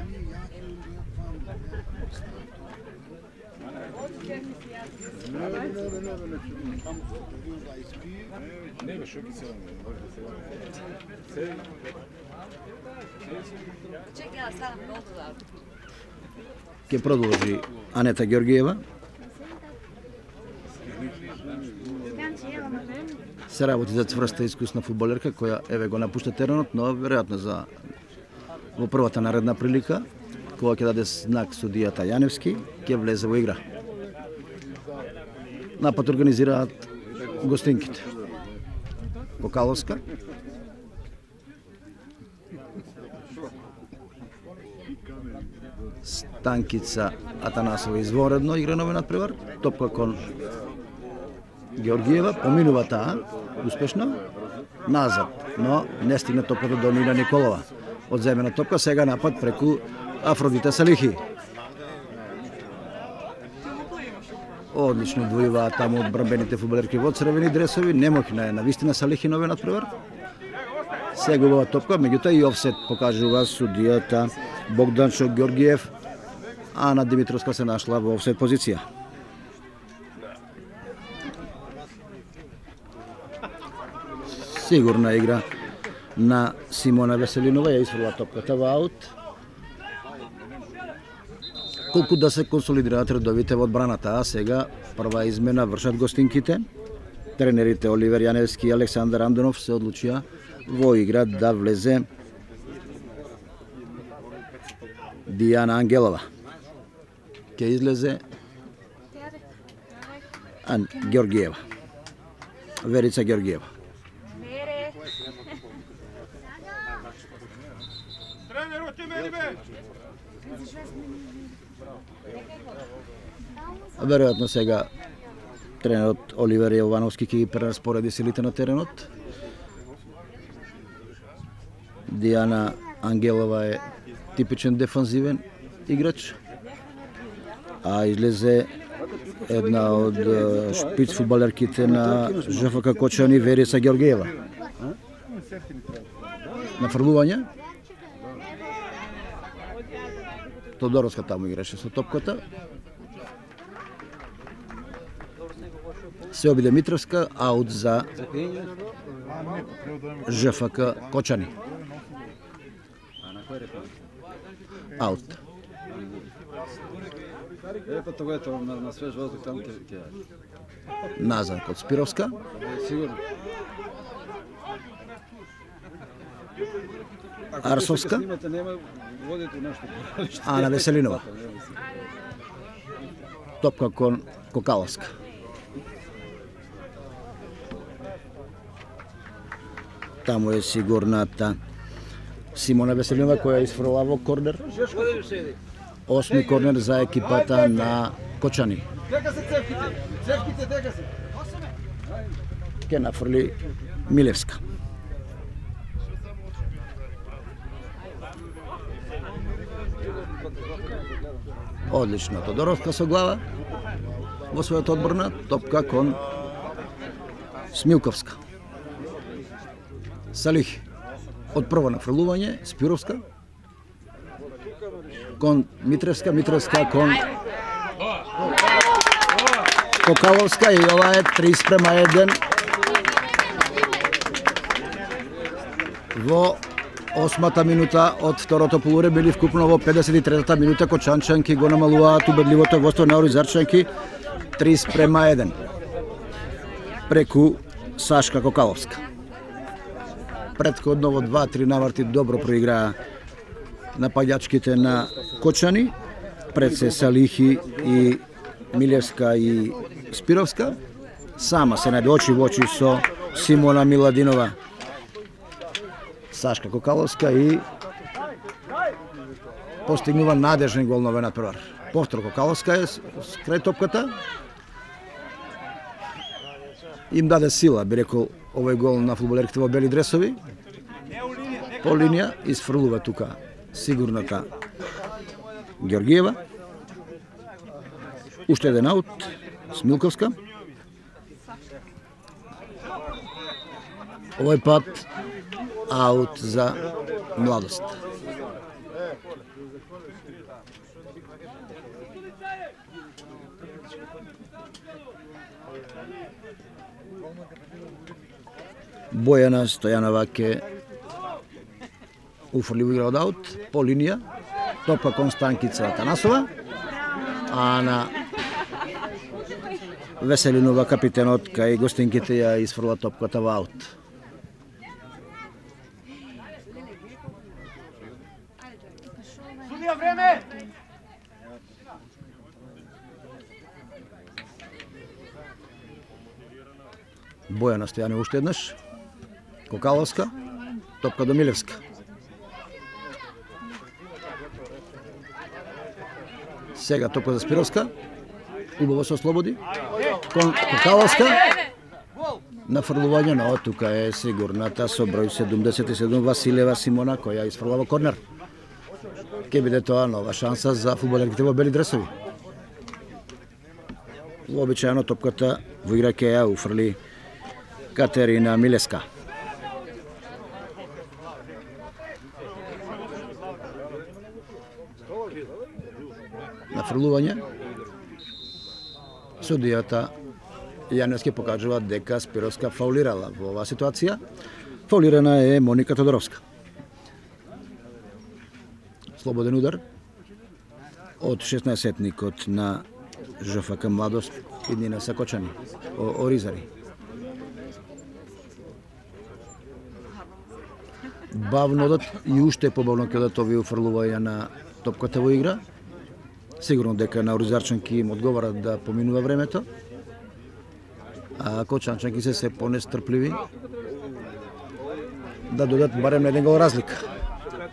Ке продолжи Анета Георгиева. Се работи за цврста искусна фудбалерка која еве го напушта теренот, но веројатно за во првата наредна прилика кога ќе даде знак судијата Јаневски, ќе влезе во игра. Напад организираат гостинките. Покаловска. Станкица Атанасова изворедно игра нови надпревар. Топка кон Георгиева, поминува таа успешно назад, но не стигна топката до Нина Николова. Одземена топка, сега напад преку Афродита Салихи. Одлично двојуваат таму одбранбените фудбалерки во црвени дресови, немоќна е навистина Салихи нови надпревар. Сега оваа топка, меѓутоа и офсет покажува судијата Богданчо Георгиев, а Ана Димитровска се нашла во офсет позиција. Сигурна игра на Симона Веселинова, ја изфрла топката во аут. Колку да се консолидираат редовите во одбраната, а сега прва измена вршат гостинките. Тренерите Оливер Јаневски и Александар Андонов се одлучија во игра да влезе Дијана Ангелова. Ќе излезе Георгиева. Верица Георгиева. Веројатно сега тренерот Оливер Јовановски ќе ги прераспореди силите на теренот. Дијана Ангелова е типичен дефанзивен играч, а излезе една од шпиц фудбалерките на ЖФК Кочани, Верица Георгиева. На фрлување Тодоровска таму играше со топката. Се обиде Митровска, аут за ЖФК Кочани. Аут. На свеж воздух таму ќе. Назад код Спировска. Сигурно. Арсовска. Нема водите нешто. Ана Веселинова. Топка кон Кокаловска. Таму е сигурната Симона Веселинова која изфрла во корнер. 8 корнер за екипата на Кочани. Дека се цевките? Цевките дека се? Ке нафрли Милевска. Одлично, Тодоровска со глава во својот одборна, топка кон Смилковска. Салих од прво нафрлување, Спировска кон Митревска, Митревска кон Кокаловска и ова е 3:1 во 8-та минута од второто полувреме, или вкупно во 53-та минута кочанчанки го намалуваат убедливото водство на Оризарчанки 3:1 преку Сашка Кокаловска. Претходно во 2-3 наврати добро проиграа напаѓачките на Кочани, пред се Салихи и Милевска и Спировска. Сама се најде очи во очи со Симона Миладинова, Сашка Кокаловска и постигнува надежен гол на овој надпревар. Повтор Кокаловска е крај топката. Им даде сила, би рекол, овој гол на фудбалерките во бели дресови. По линија изфрлува тука сигурната Георгиева. Уште еден аут, Смилковска. Овој пат аут за Младост. Бојана Стојанова ке уфрли во игра од аут по линија, топка кон Станкица Атанасова, а на Веселинова капитенот кај гостинките ја изфрла топката во аут. Бојана Стојанова уште еднаш, Кокаловска, топка до Милевска. Сега топка за Спировска, убаво се ослободи, кон Кокаловска, нафрлување на тука е сигурната со број 77 Василева Симона која изфрла во корнер. Ке биде тоа нова шанса за фудбалерките во бели дресови. Вообичаено топката во игра ке ја уфрли Катерина Милеска. Нафрлување, судијата Јаневски покажува дека Спировска фаулирала во оваа ситуација. Фаулирана е Моника Тодоровска. Слободен удар од 16-никот на ЖФК Младост и Нина Сакочани, Оризари. бавно одат и уште побавно ќе одат овие уфрлувања на топката во игра. Сигурно дека на Оризарчанки им одговара да поминува времето, а Кочанчанки се понестрпливи да додат барем на еден гол разлика.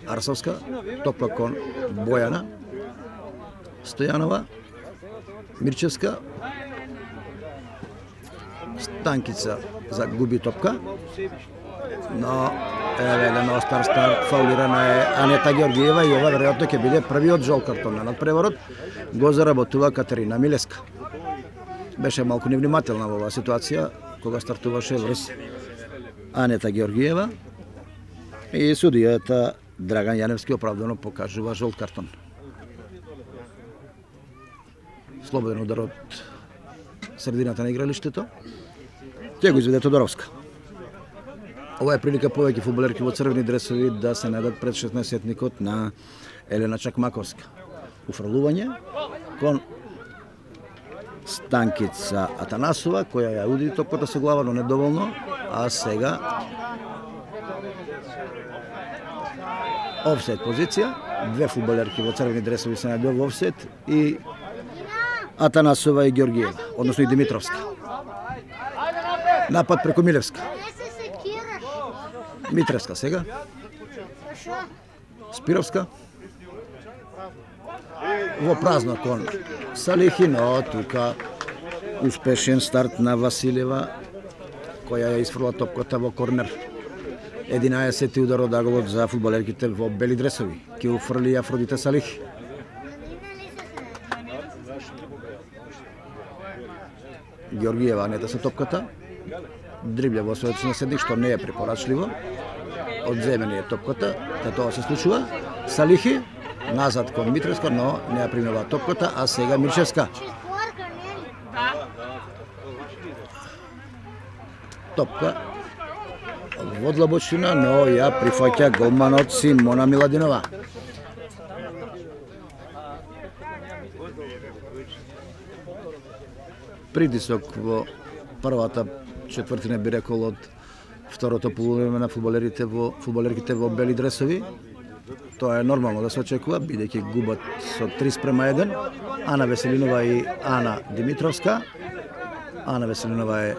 Арсовска, топка кон Бојана, Стојанова, Мирчевска, Станкица загуби топка, но еве еден остар старт, фаулирана е Анета Георгиева и ова веројатно ќе биде првиот жол картон на надпреворот. Го заработува Катерина Милеска. Беше малку невнимателна во оваа ситуација кога стартуваше врз Анета Георгиева и судијата Драган Јаневски оправдано покажува жол картон. Слободен удар од средината на игралиштето. Ќе го изведе Тодоровска. Ова е прилика повеќе фудбалерки во црвени дресови да се најдат пред 16-етникот на Елена Чакмаковска. Уфрлување кон Станкица Атанасова, која ја удари топката со глава, но недоволно, а сега офсет позиција. Две фудбалерки во црвени дресови се најдува во офсет и Атанасова и Георгиева, односно и Димитровска. Напад преку Милевска. Митревска сега. Спировска. Во празно кон Салихи, но тука успешен старт на Василева, која ја изфрла топката во корнер. 11-ти удар од аголот за фудбалерките во бели дресови. Ке уфрли Афродита Салихи. Георгиева Анета со топката. Дрибља во својот наследник, што не е препорачливо. Одземена е топката, тоа се случува. Салихи назад кон Митревска, но не ја примила топката, а сега Мирчевска. Топка во длабочина, но ја прифаќа голманот Симона Миладинова. Притисок во првата четвртина, би рекол, од второто полувреме на фудбалерките во бели дресови. Тоа е нормално да се очекува, бидејќи губат со 3:1. Ана Веселинова и Ана Димитровска. Ана Веселинова е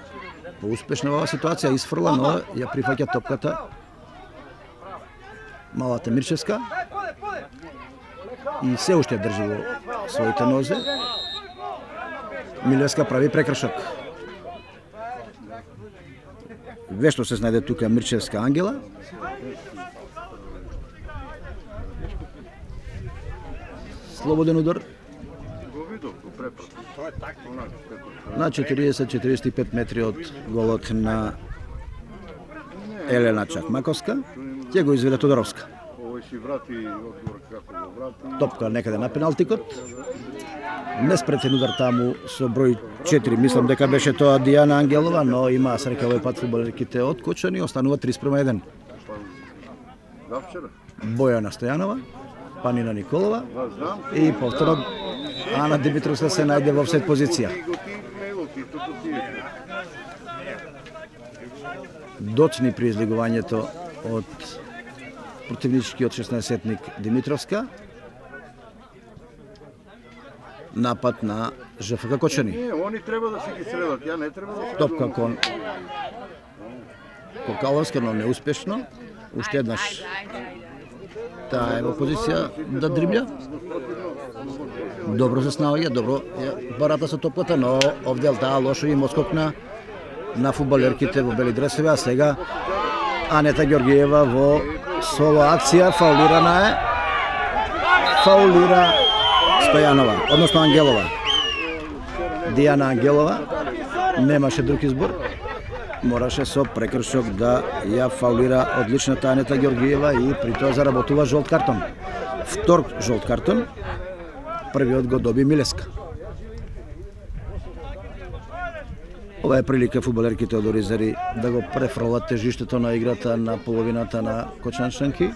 поуспешна во оваа ситуација, изфрла, но ја прифаќа топката малата Мирчевска и се уште држи во своите нозе. Милевска прави прекршок. Вешто се снајде тука Мирчевска Ангела. Слободен удар на 40-45 метри од голот на Елена Чакмаковска. Ќе го изведе Тодоровска. Топка некаде на пеналтикот. Неспретен удар таму со број 4, мислам дека беше тоа Дијана Ангелова, но има среќа овој пат фудбалерките од Кочани, останува 3:1. Бојана Стојанова, Панина Николова и повторно Ана Димитровска се најде во офсет позиција. Доцни при излегувањето од противничкиот 16-етник Димитровска. Напад на ЖФК Кочани. Они треба да се ги средат, ја не треба да се... Топка кон Кокаловска, но неуспешно. Уште еднаш таа е во позиција да дрибља. Добро се снаоѓа, добро барата со топката, но овде таа лошо им отскокна на фудбалерките во бели дресови, а сега Анета Георгиева во соло акција, фаулирана е. Фаулира Стојанова, односно Ангелова. Дијана Ангелова немаше друг избор. Мораше со прекршок да ја фаулира одличната Анета Георгиева и при тоа заработува жолт картон. Втор жолт картон. Првиот го доби Милеска. Ова е прилика фудбалерките од Оризари да го префрлат тежиштето на играта на половината на Кочанчанки.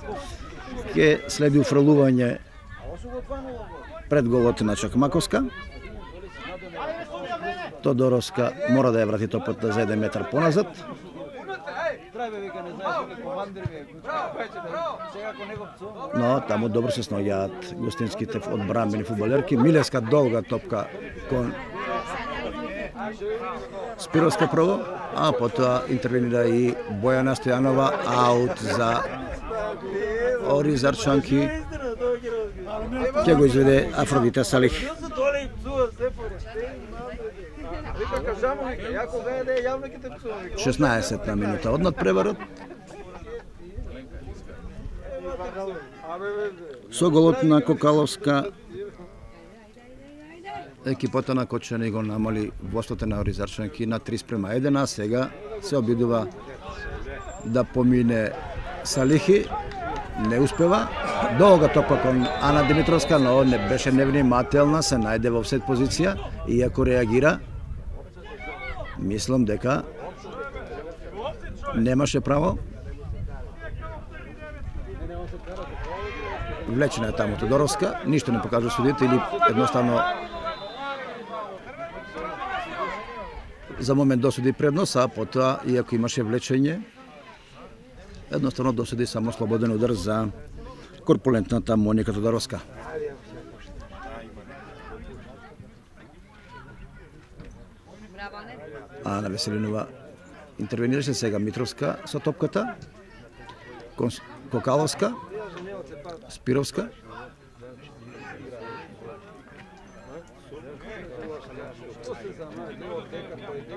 Ке следи уфрлување пред голот на Чакмаковска. Тодоровска мора да ја врати топката за 1 метар поназад. прави, вика, не знаеш, вика, командир ми е. Сега ако него пцува. Но таму добро се снаоѓаат гостинските одбранбени фудбалерки. Милеска долга топка кон Спировска прво, а потоа интервенира и Бојана Стојанова, аут за Оризарчанки. Ќе го изведе Афродита Салих. 16 минута од надпреварот. Со голот на Кокаловска екипата на Кочани го намали воството на Оризарчанки на 3:1, а сега се обидува да помине Салихи. Не успева. Долга топка кон Ана Димитровска, но не беше невнимателна, се најде во офсет позиција, иако реагира. Мислам дека немаше право. Влечена е таму Тодоровска, ништо не покажа судите или едноставно за момент досуди преднос, а потоа, иако имаше влечење, едноставно досуди само слободен удар за корпулентната Моника Тодоровска. Ана Веселинова интервенираше, сега Митровска со топката, Кокаловска, Спировска.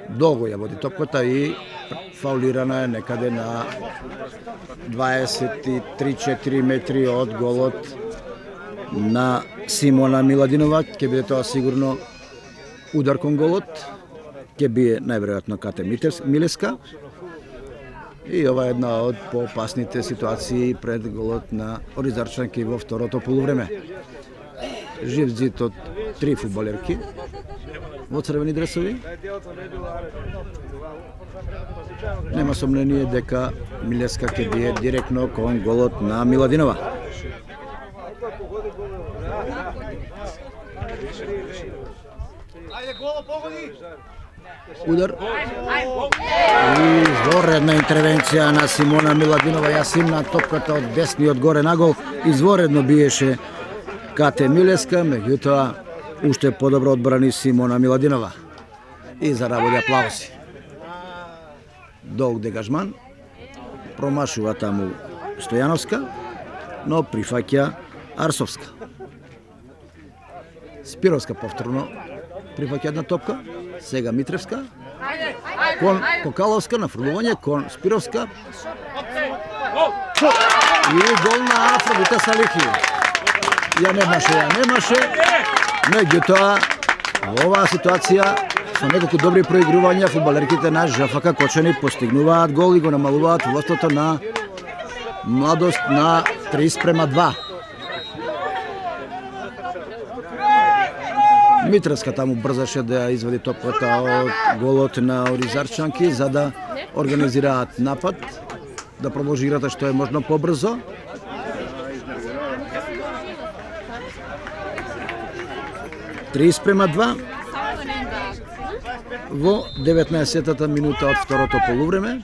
Долго ја води топката и фаулирана е некаде на 23-4 метри од голот на Симона Миладинова. Ќе биде тоа сигурно удар кон голот. Ќе бие најверојатно Кате Милеска. И ова е една од поопасните ситуации пред голот на Оризарчанки во второто полувреме. Жив зид од 3 фудбалерки во црвени дресови. Нема сомнение дека Милеска ќе бие директно кон голот на Миладинова. Удар. И изворедна интервенција на Симона Миладинова. Ја симна топката од десниот горе на гол. Изворедно биеше Кате Милеска, меѓутоа уште подобро одбрани Симона Миладинова. И заработи аплаузи. Долг дегажман. Промашува таму Стојановска, но прифаќа Арсовска. Спировска повторно прифаќа една топка. Сега Митревска. Кон Кокаловска на фрлување, кон Спировска. И гол на Афродита Салихи. Ја немаше. Меѓутоа, во оваа ситуација, со неколку добри проигрувања, фудбалерките на ЖФК Кочани постигнуваат гол и го намалуваат воството на Младост на 3:2. Митревска таму брзаше да извади топката од голот на Оризарчанки за да организираат напад, да продолжи играта што е можно побрзо. (3:2) во 19-та минута од второто полувреме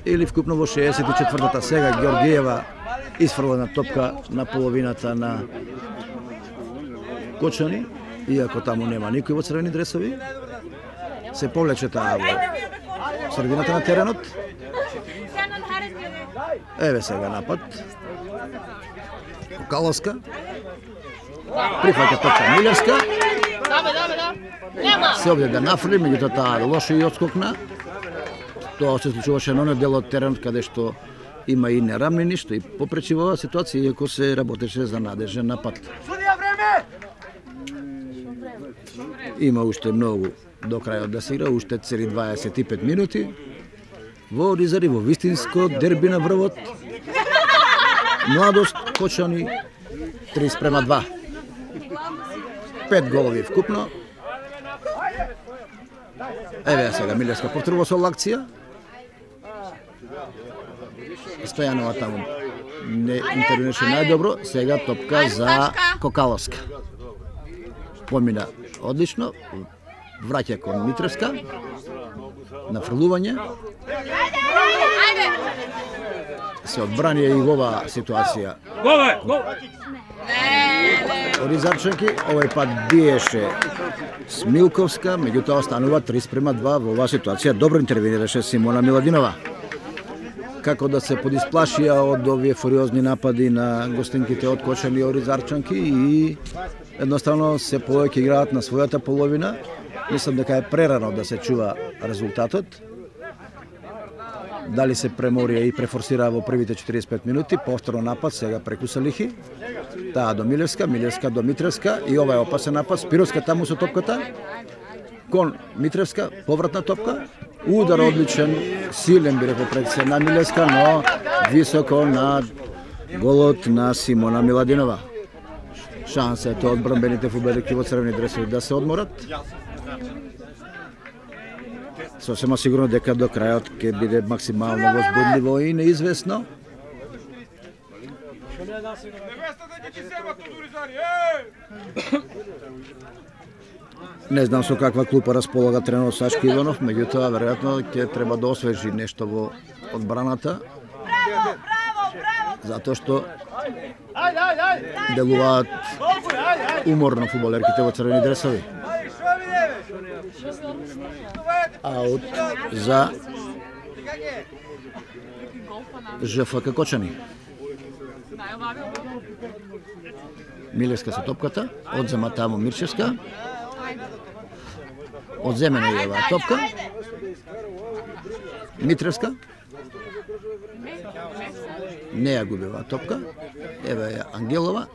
или вкупно во 64-та. Сега Ѓоргиева изфрлена топка на половината на Кочани, иако таму нема никој во црвени дресови. Се повлече таа во средината на теренот. Еве сега напад. Кокаловска. Прифаќа топка Милевска. Се овде да нафрли, меѓутоа таа лошо и отскокна. Тоа се случуваше на оној дел од теренот каде што има и нерамнини, што и попречи во оваа ситуација, иако се работеше за надежен напад. Има уште многу до крајот да се игра, уште цели 25 минути. Во Оризари, во вистинско дерби на врвот. Младост Кочани 3:2. 5 голови вкупно. Еве сега Милевска повторува со акција. Стојанова таму не интервенираше најдобро. Сега топка за Кокаловска. Помина одлично. Враќа кон Митревска. На фрлување. се одбрани и ова ситуација. Оризарчанки, овој пат биеше Смилковска, меѓутоа останува 3:2 во оваа ситуација. Добро интервенираше Симона Миладинова. Како да се подисплашија од овие фуриозни напади на гостинките од Кочани и Оризарчанки и едноставно се повеќе играат на својата половина. Мислам дека е прерано да се чува резултатот. Дали се преморија и префорсираа во првите 45 минути, повторно напад, сега преку Салихи. Таа до Милевска, Милевска до Митревска и ова е опасен напад. Спировска таму со топката. Кон Митревска, повратна топка. Удар одличен, силен би рекол пред се на Милевска, но високо на голот на Симона Миладинова. Шанса е тоа од бранбените фудбалери во црвени дресови да се одморат. Сосема сигурно дека до крајот ќе биде максимално возбудливо и неизвестно. Не знам со каква клупа располага тренерот Сашко Иванов, меѓутоа веројатно ќе треба да освежи нешто во одбраната. Затоа што делуваат уморно фудбалерките во црвени дресови. Аут за ЖФК Кочани. Милевска со топката, одзема таму Мирчевска. Одземена е оваа топка. Митревска. Не ја губи оваа топка. Еве ја Ангелова.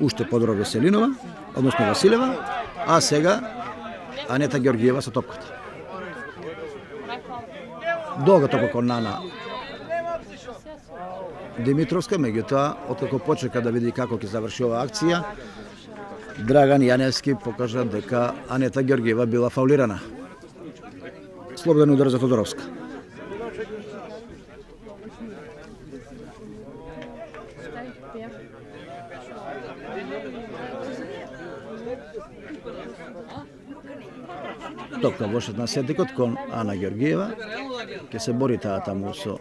Уште подобро Веселинова, односно Василева, а сега Анета Георгиева со топката. Долга топка кон Нана Димитровска, меѓутоа, откако почека да види како ќе заврши оваа акција, Драган Јаневски покажа дека Анета Георгиева била фаулирана. Слободен удар за Тодоровска. Топка во 16-тикот кон Ана Георгиева. Ке се бори таа таму со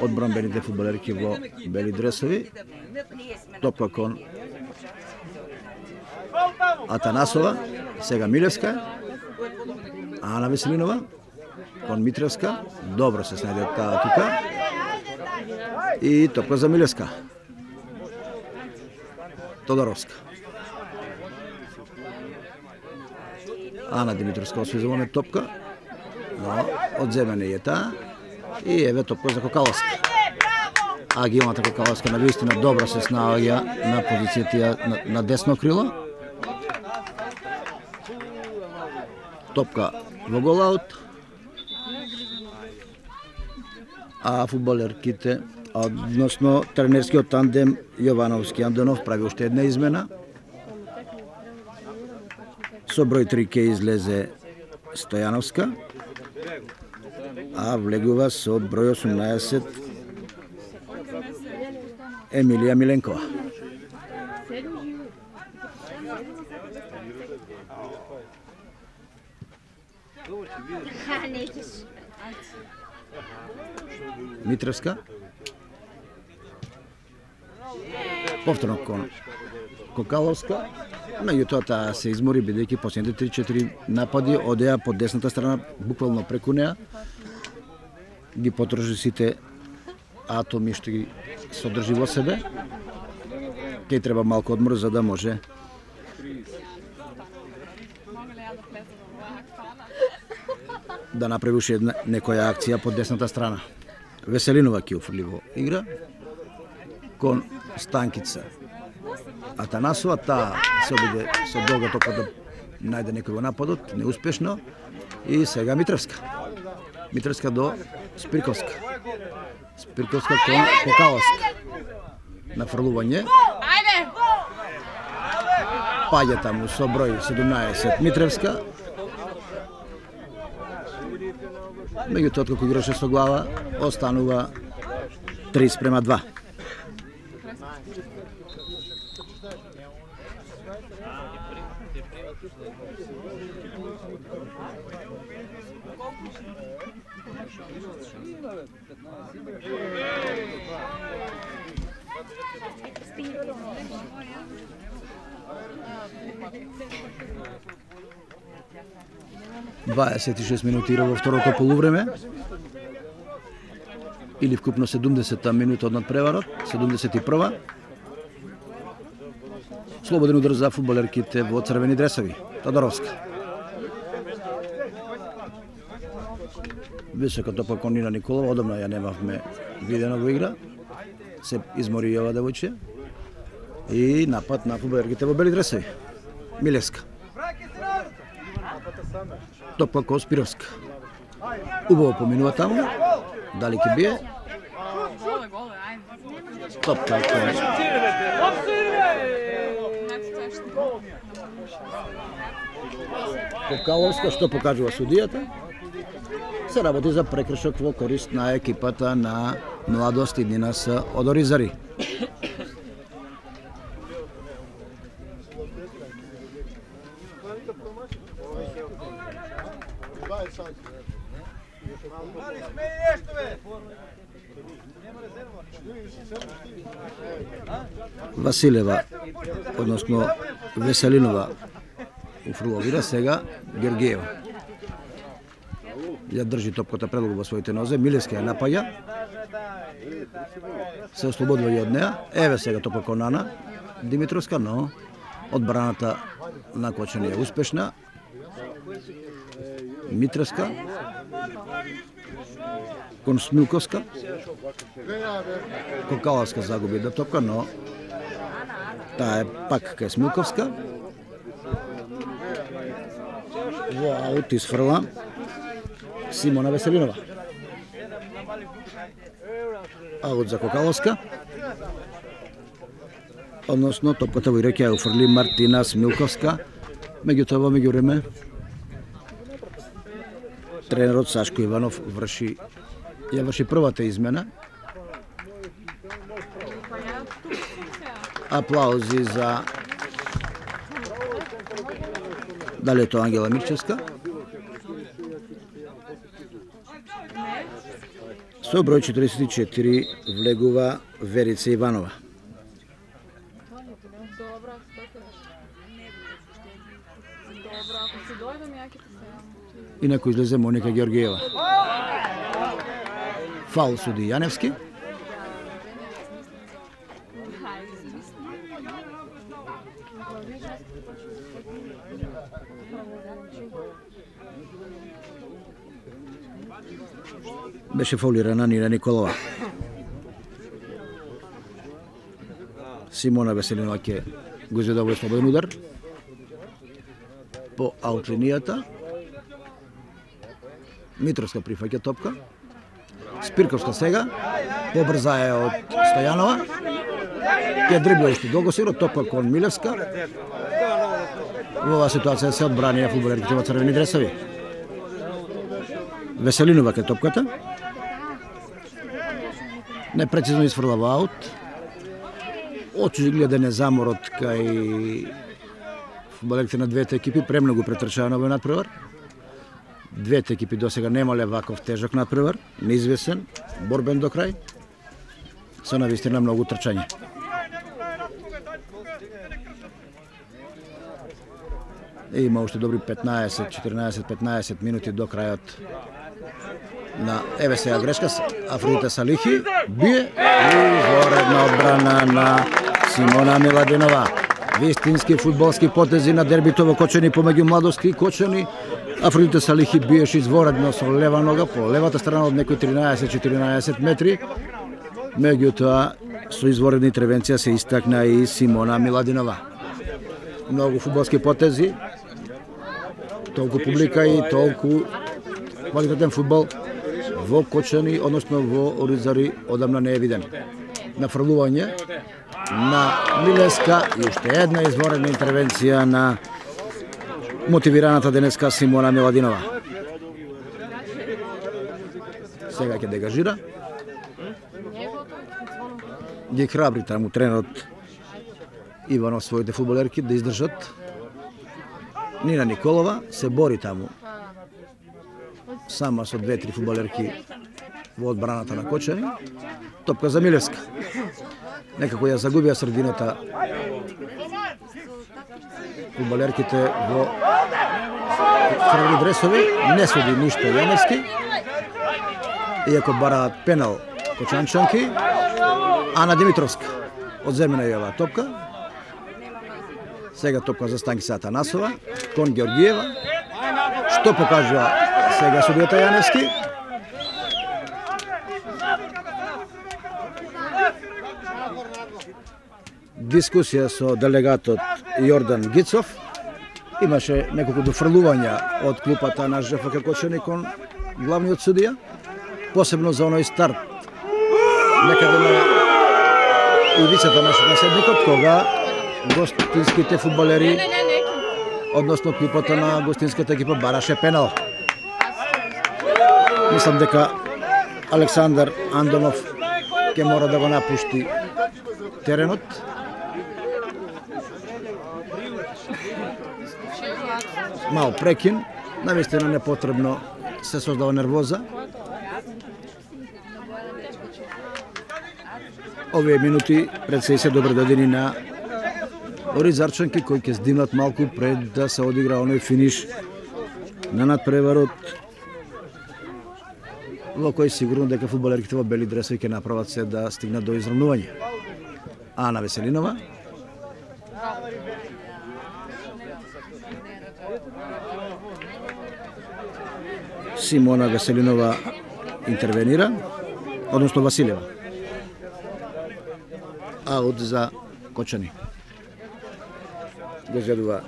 одбранбените фудбалерки во бели дресови. Топка кон Атанасова, сега Милевска, Ана Веселинова, кон Митревска. Добро се снајде таа тука. И топка за Милевска. Тодоровска. Ана Димитровска освизуваме топка, но одземена е таа. И еве топка за Кокаловска. Агилната Кокаловска навистина добро се снаоѓа на позицијата на десно крило. Топка во голаут. А фудбалерките, односно тренерскиот тандем Јовановски Андонов прави уште една измена. Со број 3 ке излезе Стојановска, а влегува со број 18 Емилија Миленкова. Митревска. Повторно кон Кокаловска. Меѓутоа таа се измори бидејќи последните 3-4 напади одеа по десната страна, буквално преку неа. Ги потрожи сите атоми што ги содржи во себе. Ке треба малку одмор за да може да направи уште некоја акција по десната страна. Веселинова ќе уфрли во игра кон Станкица Атанасова. Таа се обиде со долга топка да најде некој во нападот, неуспешно. И сега Митревска. Митревска до Спирковска. Спирковска кон Кокаловска. Нафрлување. Паѓа таму со број 17 Митревска. Меѓутоа, како играше со глава, останува 3:2. ...26 минути во второто полувреме. Или вкупно 70-та минута од надпреварот, 71-ва. Слободен удар за фудбалерките во црвени дресови. Тодоровска. Висока топка кон Нина Николова, одамна ја немавме видено во игра. Се измори и ова девојче. И напад на фудбалерките во бели дресови. Милевска. Топка кон Спировска. Убаво поминува таму. Дали ќе бие? Топка кон Кокаловска, што покажува судијата. Се работи за прекршок во корист на екипата на Младост Иднина с Одоризари. Василева, односно Веселинова, уфрловира сега Гергиева. Ја држи топката предолго во своите нозе, Милевска ја напаѓа. Се ослободува и од неа. Еве сега топка кон Ана Димитровска, но одбраната на Кочани е успешна. Митревска кон Смилковска. Кокаловска загуби да топка, но таа е пак кај Смилковска. Во аут изфрла Симона Веселинова. Аут за Кокаловска. Односно топката во игра ќе ја уфрли Мартина Смилковска. Меѓутоа во меѓувреме тренерот Сашко Иванов ја врши првата измена. Аплаузи за дали е тоа Ангела Мирчевска. Со број 44 влегува Верица Иванова. Инаку излезе Моника Георгиева. Фаул суди Јаневски. Беше фаулирана Нина Николова. Симона Веселинова ќе го изведе овој слободен удар по аут линијата. Митровска прифаќа топка. Спирковска сега побрза е од Стојанова. Ќе дрибла уште долго сигурно топка кон Милевска. Во оваа ситуација се одбранија фудбалерките во црвени дресови. Веселинова ке топката. Непрецизно изфрла во аут. Очигледен е заморот кај фудбалерките на двете екипи, премногу претрчаа на овој надпревар. Двете екипи досега немале ваков тежок надпревар, неизвесен, борбен до крај, со навистина многу трчање. Има уште добри 15, 14, 15 минути до крајот на еве сега грешка Афродита Салихи, бие и изворедна одбрана на Симона Миладинова. Вистински фудбалски потези на дербито во Кочани помеѓу Младост и Кочани. Афродита Салихи биеше изворедно со лева нога по левата страна од некои 13-14 метри. Меѓутоа со изворедна интервенција се истакна и Симона Миладинова. Многу фудбалски потези, толку публика и толку квалитетен фудбал во Кочани, односно во Оризари, одамна не е виден. Нафрлување на Милевска и уште една изворедна интервенција на мотивираната денеска Симона Миладинова. Сега ќе дегажира. Ги храбри таму тренерот Иванов своите фудбалерки да издржат. Нина Николова се бори таму сама со 2-3 фудбалерки во одбраната на Кочани. Топка за Милевска. Некако ја загубија средината фудбалерките во црвени дресови, не суди ништо Јаневски, иако бараат пенал кочанчанки. Ана Димитровска одземена ја оваа топка. Сега топка за Станкица Атанасова кон Георгиева. Што покажува сега судијата Јаневски? Дискусија со делегатот Јордан Гицов. Имаше неколку дофрлувања од клупата на ЖФК Кочани кон главниот судија, посебно за оној старт некаде на ивицата на седникот, кога гостинските фудбалери, односно клупата на гостинската екипа бараше пенал. Мислам дека Александар Андонов ќе мора да го напушти теренот. Мал прекин, навистина непотребно се создава нервоза. Овие минути пред се добро дадени на оризарчанки кои ќе здимнат малку пред да се одигра оној финиш на надпреварот, во кој сигурно дека фудбалерките во бели дресови ќе направат се да стигнат до изравнување. Ана Веселинова. Симона Веселинова интервенира, односно Василева. Аут за Кочани. Го зедува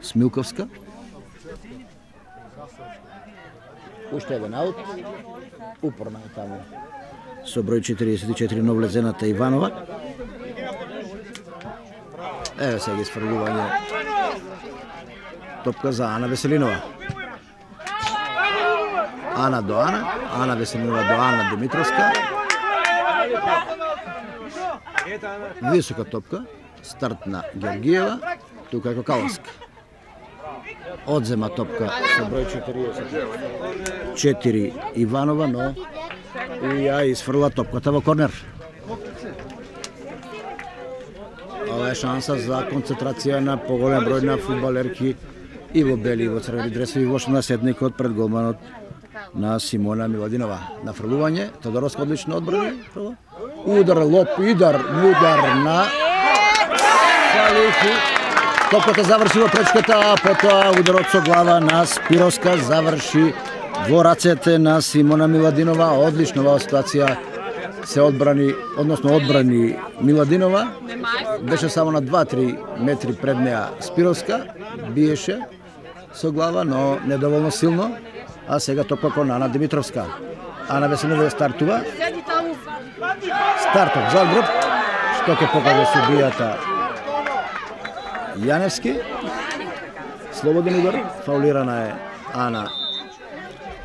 Смилковска. Уште еден аут. Упорна е таму. Со број 44 новлезената Иванова. Еве сега изфрлување. Топка за Ана Веселинова. Ана до Ана. Ана Веселинова до Ана Димитровска. Висока топка. Старт на Георгиева. Тука е Кокаланска. Одзема топка со број 44 Иванова, но и ја изфрла топката во корнер. Ова е шанса за концентрација на поголем број на фудбалерки и во бели и во црвени дресови во наседникот пред голманот на Симона Миладинова. На фрлување, Тодоровска одлично одбрани. Удар, лоп, удар на Салихи. Топката заврши во пречката, а потоа ударот со глава на Спировска заврши во рацете на Симона Миладинова. Одлично во ситуација се одбрани, односно одбрани Миладинова. Беше само на 2-3 метри пред неа Спировска. Биеше со глава, но недоволно силно. А сега топка кон Ана Димитровска. Ана Веселинова стартува. Стартот за одбор, што ќе покаже судијата Јаневски. Слободен удар, фаулирана е Ана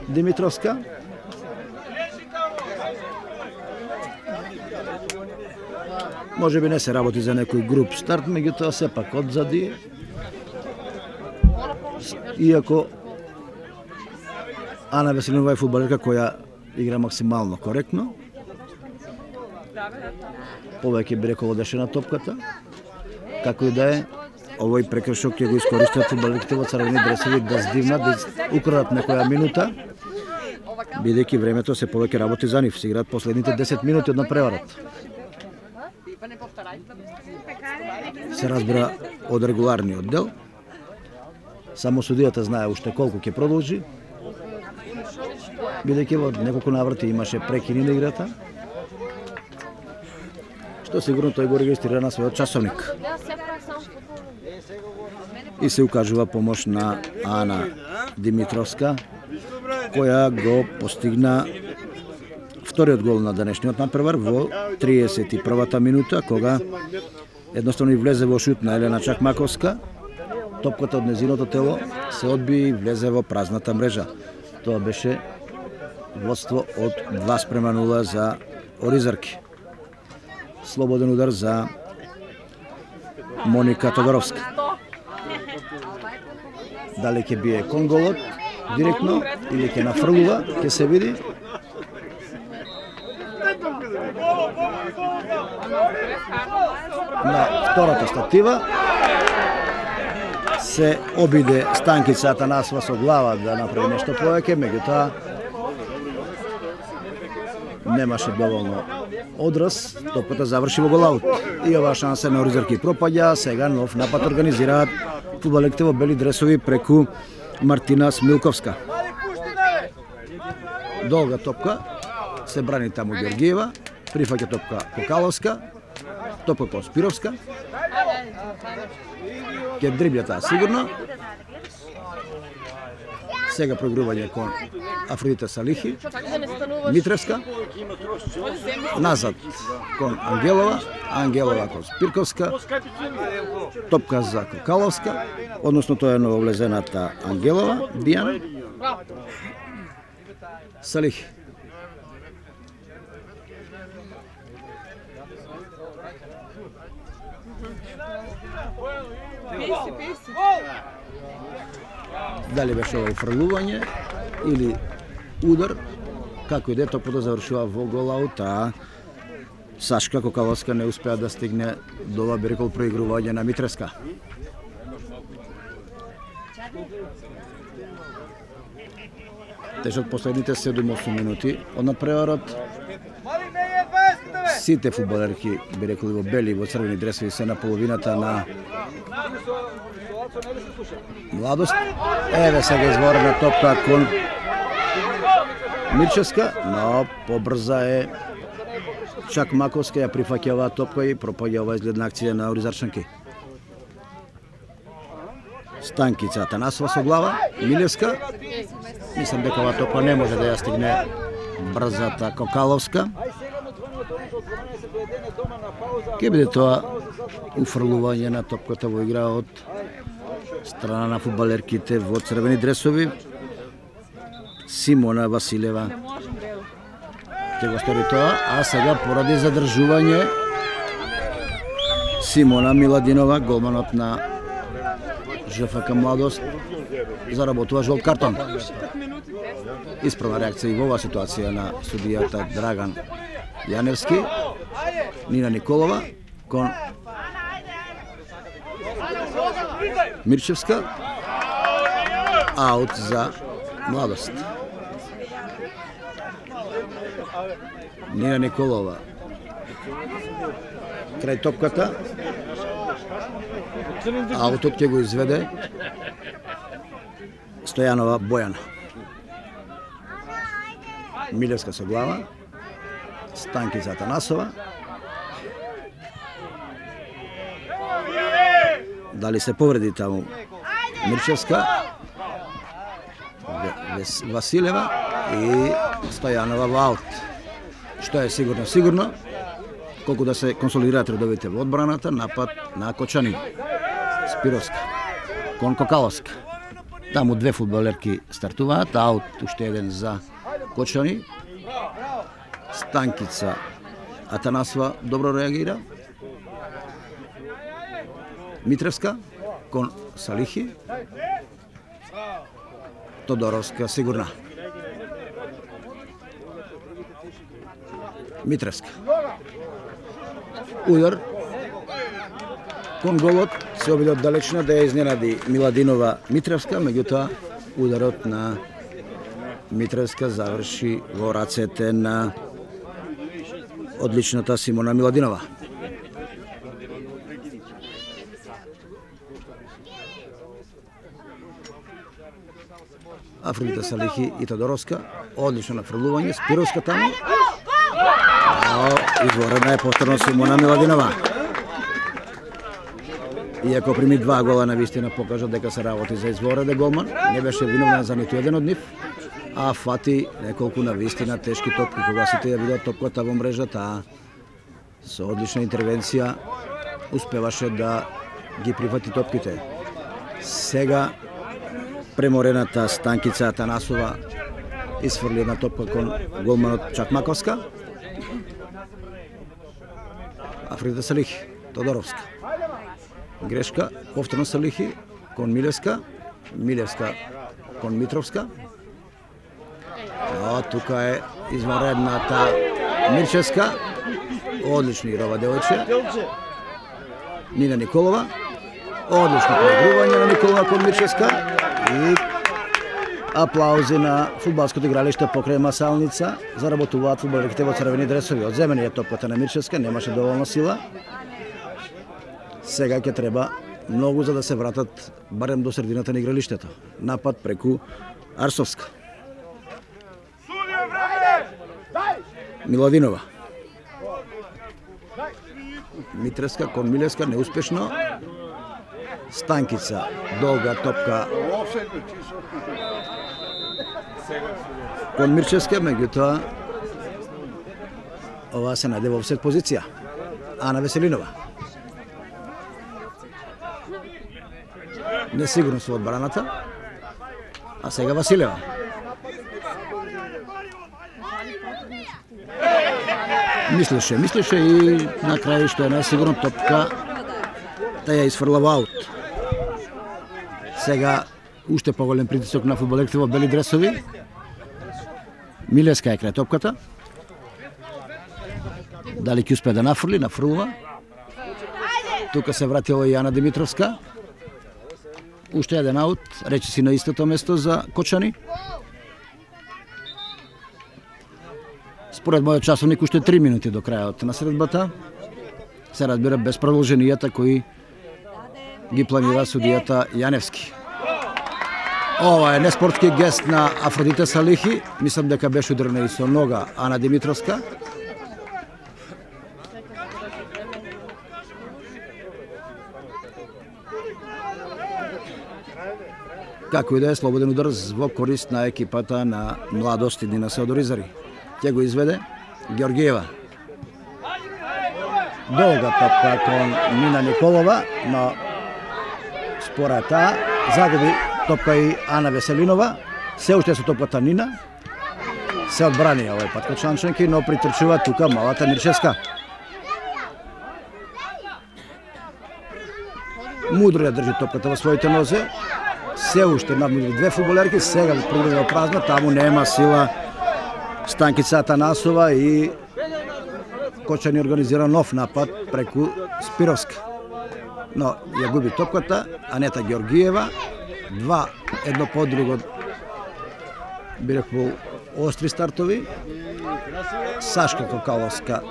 Димитровска. Може би не се работи за некој груп старт, меѓутоа сепак одзади. Иако Ана Веселинова е фудбалерка која игра максимално коректно. Повеќе би рекол одеше на топката. Како и да е, овој прекршок ќе го искористат фудбалерките во црвени дресови да здивнат, да украдат некоја минута, бидејќи времето се повеќе работи за нив. Се играат последните 10 минути од надпреварот. Се разбира од регуларниот дел. Само судијата знае уште колку ќе продолжи, бидејќи во неколку наврати имаше прекини на играта, што сигурно тој го регистрира на својот часовник. И се укажува помош на Ана Димитровска, која го постигна вториот гол на денешниот надпревар во 31-та минута, кога едноставно и влезе во шут на Елена Чакмаковска. Топката од незиното тело се одби и влезе во празната мрежа. Тоа беше водство од 2:0 за оризарки. Слободен удар за Моника Тодоровска. Дали ќе бие кон голот? директно или ќе нафрлува, ќе се види. На втората статива се обиде Станкица Атанасова со глава да направи нешто повеќе, меѓутоа немаше доволно одраз, топката заврши во голаут. И оваа шанса на Оризарки пропаѓа, сега нов напад организираат фудбалерите во бели дресови преку Мартина Смилковска. Долга топка, се брани таму Георгиева, прифаќа топка Кокаловска, топка кон Спировска. Ке дрибља таа сигурно. Сега проигрување кон Афродита Салихи, Митревска, назад кон Ангелова, Ангелова кон Спирковска, топка за Кокаловска, односно тоа е нововлезената Ангелова, Дијана, Салихи. Дали беше ова уфрлување или удар, како и да е, топката завршува во голаут, а Сашка Кокаловска не успеа да стигне до ова, би рекол, проигрување на Митревска. Тежок последните 7-8 минути од надпреварот. Сите фудбалерки, би рекол, во бели и во црвени дресови се на половината на младост. Еве сега изворена топка кон Мирчевска, но побрза е Чак Маковска, ја прифаќа оваа топка и пропаѓа оваа изгледна акција на Оризарчанки. Станкица Атанасова со глава, Милевска. Мислам дека оваа топка не може да ја стигне брзата Кокаловска. Ке биде тоа уфрлување на топката во игра од страна на фудбалерките во црвени дресови. Симона Василева ќе го стори тоа, а сега поради задржување Симона Миладинова, голманот на ЖФК Младост, заработува жолт картон. Исправна реакција и во оваа ситуација на судијата Драган Јаневски. Нина Николова кон Мирчевска. Аут за Младост. Нина Николова крај топката. Аутот ќе го изведе Стојанова Бојана. Милевска со глава, Станкица Атанасова. Дали се повреди таму Мирчевска, Василева и Стојанова во аут. Што е сигурно, колку да се консолидираат редовите во одбраната, напад на Кочани. Спировска кон Кокаловска. Таму две фудбалерки стартуваат, аут уште еден за Кочани. Станкица Атанасова добро реагира. Митревска кон Салихи. Тодоровска сигурна. Митревска. Удар кон голот, се обиде од далечна да ја изненади Миладинова Митревска, меѓутоа ударот на Митревска заврши во рацете на одличната Симона Миладинова. Афродита Салихи и Тодоровска, одлично нафрлување, Спировска таму. Изворена е повторно Симона Миладинова. Иако прими 2 гола, на вистина покажа дека се работи за извореден голман, не беше виновен за ниту еден од нив, а фати неколку на вистина тешки топки кога сите ја видат топката во мрежата, со одлична интервенција успеваше да ги прифати топките. Сега преморената Станкица Атанасова изфрли една топка кон голманот Чакмаковска. Афродита Салихи, Тодоровска. Грешка, повторно Салихи кон Милевска, Милевска кон Митровска. Но тука е извонредната Мирчевска. Одлично играва девојче. Нина Николова. Одлично проигрување на Николова кон Мирчевска. И аплаузи на фудбалското игралиште покрај Масалница. Заработуваат фудбалерите во црвени дресови. Одземена е топката на Мирчевска, немаше доволна сила. Сега ќе треба многу за да се вратат барем до средината на игралиштето. Напад преку Арсовска. Миладинова. Митревска кон Милевска неуспешно. Станкица, долга топка кон Мирчевска, меѓутоа ова се најде во офсет позиција. Ана Веселинова. Несигурност во одбраната. А сега Василева. Мислеше и на крај што е најсигурно топка да ја изфрла во аут. Сега уште поголем притисок на фудбалерите во бели дресови. Милевска е крај топката. Дали ќе успее да нафрлува. Тука се вратила и Ана Димитровска. Уште еден аут, рече си на истото место за Кочани. Според мојот часовник уште 3 минути до крајот на средбата. Се разбира без продолженијата кои ги планира судијата Јаневски. Ова е неспортски гест на Афродита Салихи. Мислам дека беше ударена и со нога Ана Димитровска. Како и да е, слободен удар во корист на екипата на Младост Иднина Сеодоризари. Ќе го изведе Георгиева. Долга топка кон Нина Николова, но според таа загуби топка и Ана Веселинова. Се уште со топката Нина. Се одбрани овој пат Кочанчанки, но притрчува тука малата Мирчевска. Мудро ја држи топката во своите нозе. Се уште надмудри две фудбалерки, сега во програма празна, таму нема сила Станкица Атанасова и Кочани организира нов напад преку Спировска. Но ја губи топката Анета Георгиева, два едно по друго биле по остри стартови. Сашка Кокаловска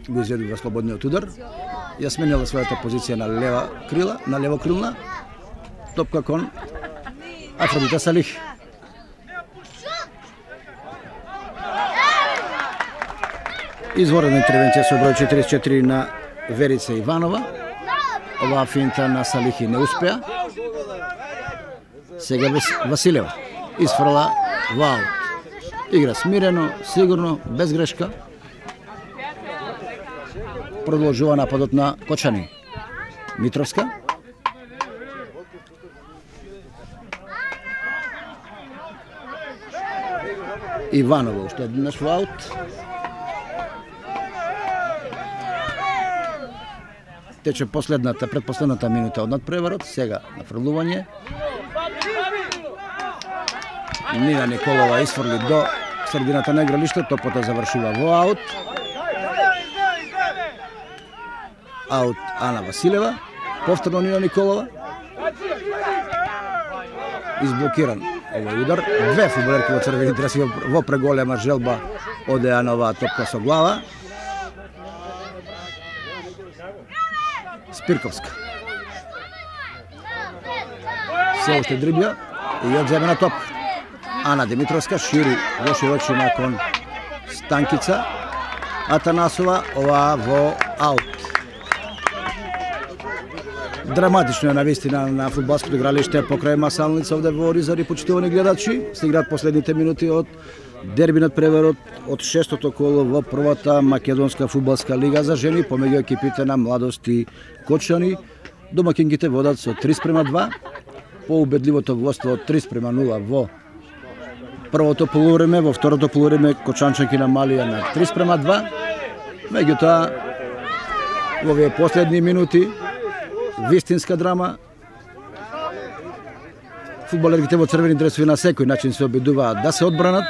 го изведи во слободниот удар. Ја сменила својата позиција на лево крилна. Топка кон Афродита Салих. Изворена интервенција со број 44 на Верица Иванова. Оваа финта на Салихи не успеа. Сега Василева изфрла во аут. Игра смирено, сигурно, без грешка. Продолжува нападот на Кочани. Митровска. Иванова уште еднаш во аут. Тече предпоследната минута од надпреварот, сега нафрлување. Нина Николова изфрли до средината на игралиште, топката завршува во аут. Аут Ана Василева, повторно Нина Николова. Изблокиран овој удар. Две фудбалерки во црвени дреси во преголема желба одеа на оваа топка со глава. Спирковска. Се уште дрибја и одземена топ. Ана Димитровска шири во широчина кон Станкица Атанасова, оваа во аут. Драматично е навистина на фудбалското игралиште покрај Масалница овде во Оризари, почитувани гледачи. Се играат последните минути од дерби надпреварот од шестото коло во првата македонска фудбалска лига за жени помеѓу екипите на Младост и Кочани. Домакингите водат со 3:2, по убедливото водство од 3:0 во првото полувреме, во второто полувреме Кочанчанки намалија на 3:2. Меѓутоа, во овие последни минути вистинска драма. Фудбалерите во црвени дресови на секој начин се обидуваат да се одбранат,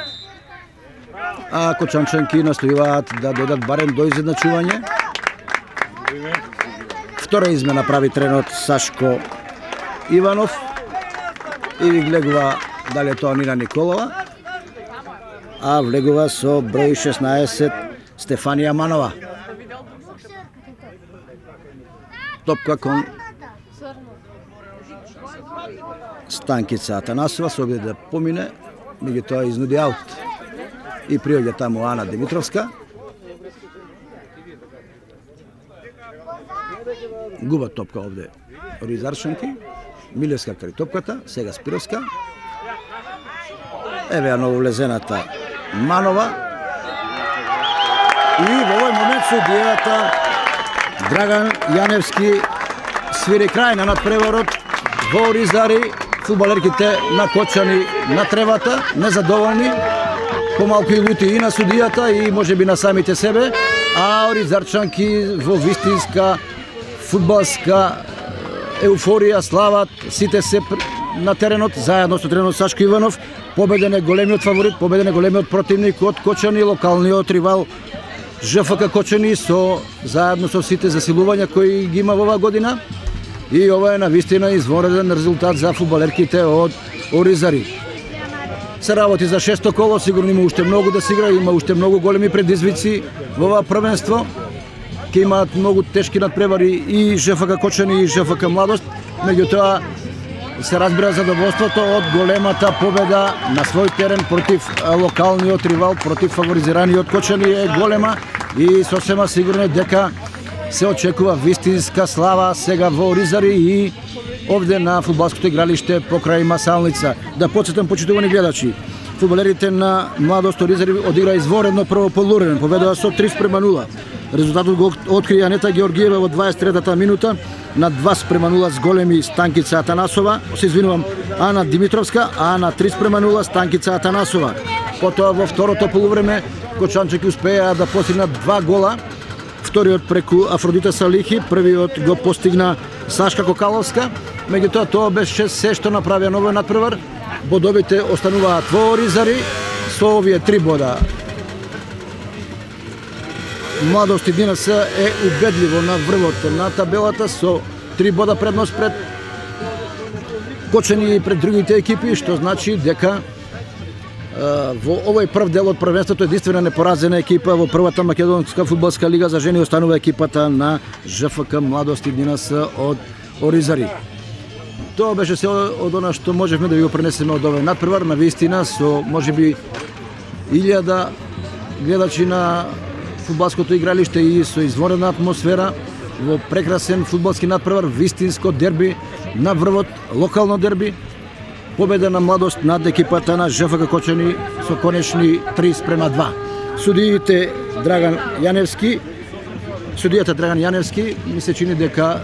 а Кочанчанки настојуваат да додат барем до изедначување. Втора измена прави тренерот Сашко Иванов и влегува дали е тоа Нина Николова, а влегува со број 16 Стефанија Манова. Топка кон Станкица Атанасова се обиде да помине, меѓутоа изнуди аут и приоѓа таму Ана Димитровска. Губа топка овде Оризарчанки, Милевска кај топката, сега Спировска. Еве ја нововлезената Манова. И во овој момент судијата Драган Јаневски свири крај на надпреварот во Оризари. Фудбалерките на Кочани на тревата, незадоволни, помалку и лути и на судијата и можеби на самите себе, а Оризарчанки во вистинска фудбалска еуфорија слават, сите се на теренот, заедно со тренерот Сашко Иванов. Победен е големиот фаворит, победен е големиот противник од Кочани, локалниот ривал ЖФК Кочани, заедно со сите засилувања кои ги има во оваа година. И ова е навистина извонреден резултат за фудбалерките од Оризари. Се работи за шесто коло, сигурно има уште многу да се игра, има уште многу големи предизвици во ова првенство. Ке имаат многу тешки надпревари и ЖФК Кочани и ЖФК Младост, меѓутоа се разбира задоволството од големата победа на свој терен против локалниот ривал, против фаворизираниот Кочани е голема и сосема сигурно дека се очекува вистинска слава сега во Оризари и овде на фудбалското игралиште покрај Масалница. Да потсетам, почитувани гледачи, фудбалерите на Младост Оризари одигра изворедно прво полувреме, победува со 3:0. Резултатот го откри Анета Георгиева во 23-та минута на 2:0 с големи Станкица Атанасова, се извинувам, Ана Димитровска, а на 3:0 Станкица Атанасова. Потоа во второто полувреме Кочанчанки успеа да постигнат 2 гола. Вториот преку Афродита Салихи, првиот го постигна Сашка Кокаловска, меѓутоа тоа беше се што направија новој надпревар. Бодовите остануваат во Оризари со овие 3 бода. Младост и ДНС е убедливо на врвот на табелата со 3 бода предност пред Кочани и пред другите екипи, што значи дека во овој прв дел од првенството единствена непоразена екипа во првата македонска фудбалска лига за жени останува екипата на ЖФК Младост и ДНС од Оризари. Тоа беше се од она што можевме да ви го пренесеме од овој надпревар, на вистина со можеби 1000 гледачи на фудбалското игралиште и со извонредна атмосфера во прекрасен фудбалски надпревар, вистинско дерби на врвот, локално дерби. Победа на Младост над екипата на ЖФК Кочани со конечни 3:2. Судијата Драган Јаневски ми се чини дека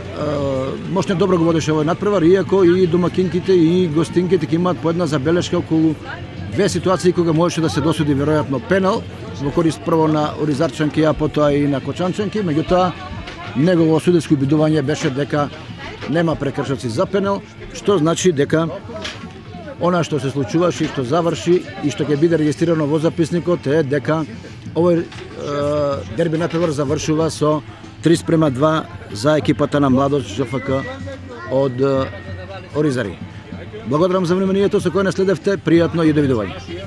мощно добро го водеше овој надпревар, иако и домакинките и гостинките ќе имаат по една забелешка околу две ситуации кога можеше да се досуди веројатно пенал во корист прво на Оризарчанки, а потоа и на Кочанчанки, меѓутоа негово судеско бидување беше дека нема прекршоци за пенал, што значи дека она што се случуваше и што заврши и што ќе биде регистрирано во записникот е дека овој дерби надпревар завршува со 3:2 за екипата на Младост ЖФК од Оризари. Благодарам за вниманието со кое не следевте, пријатно и довидување.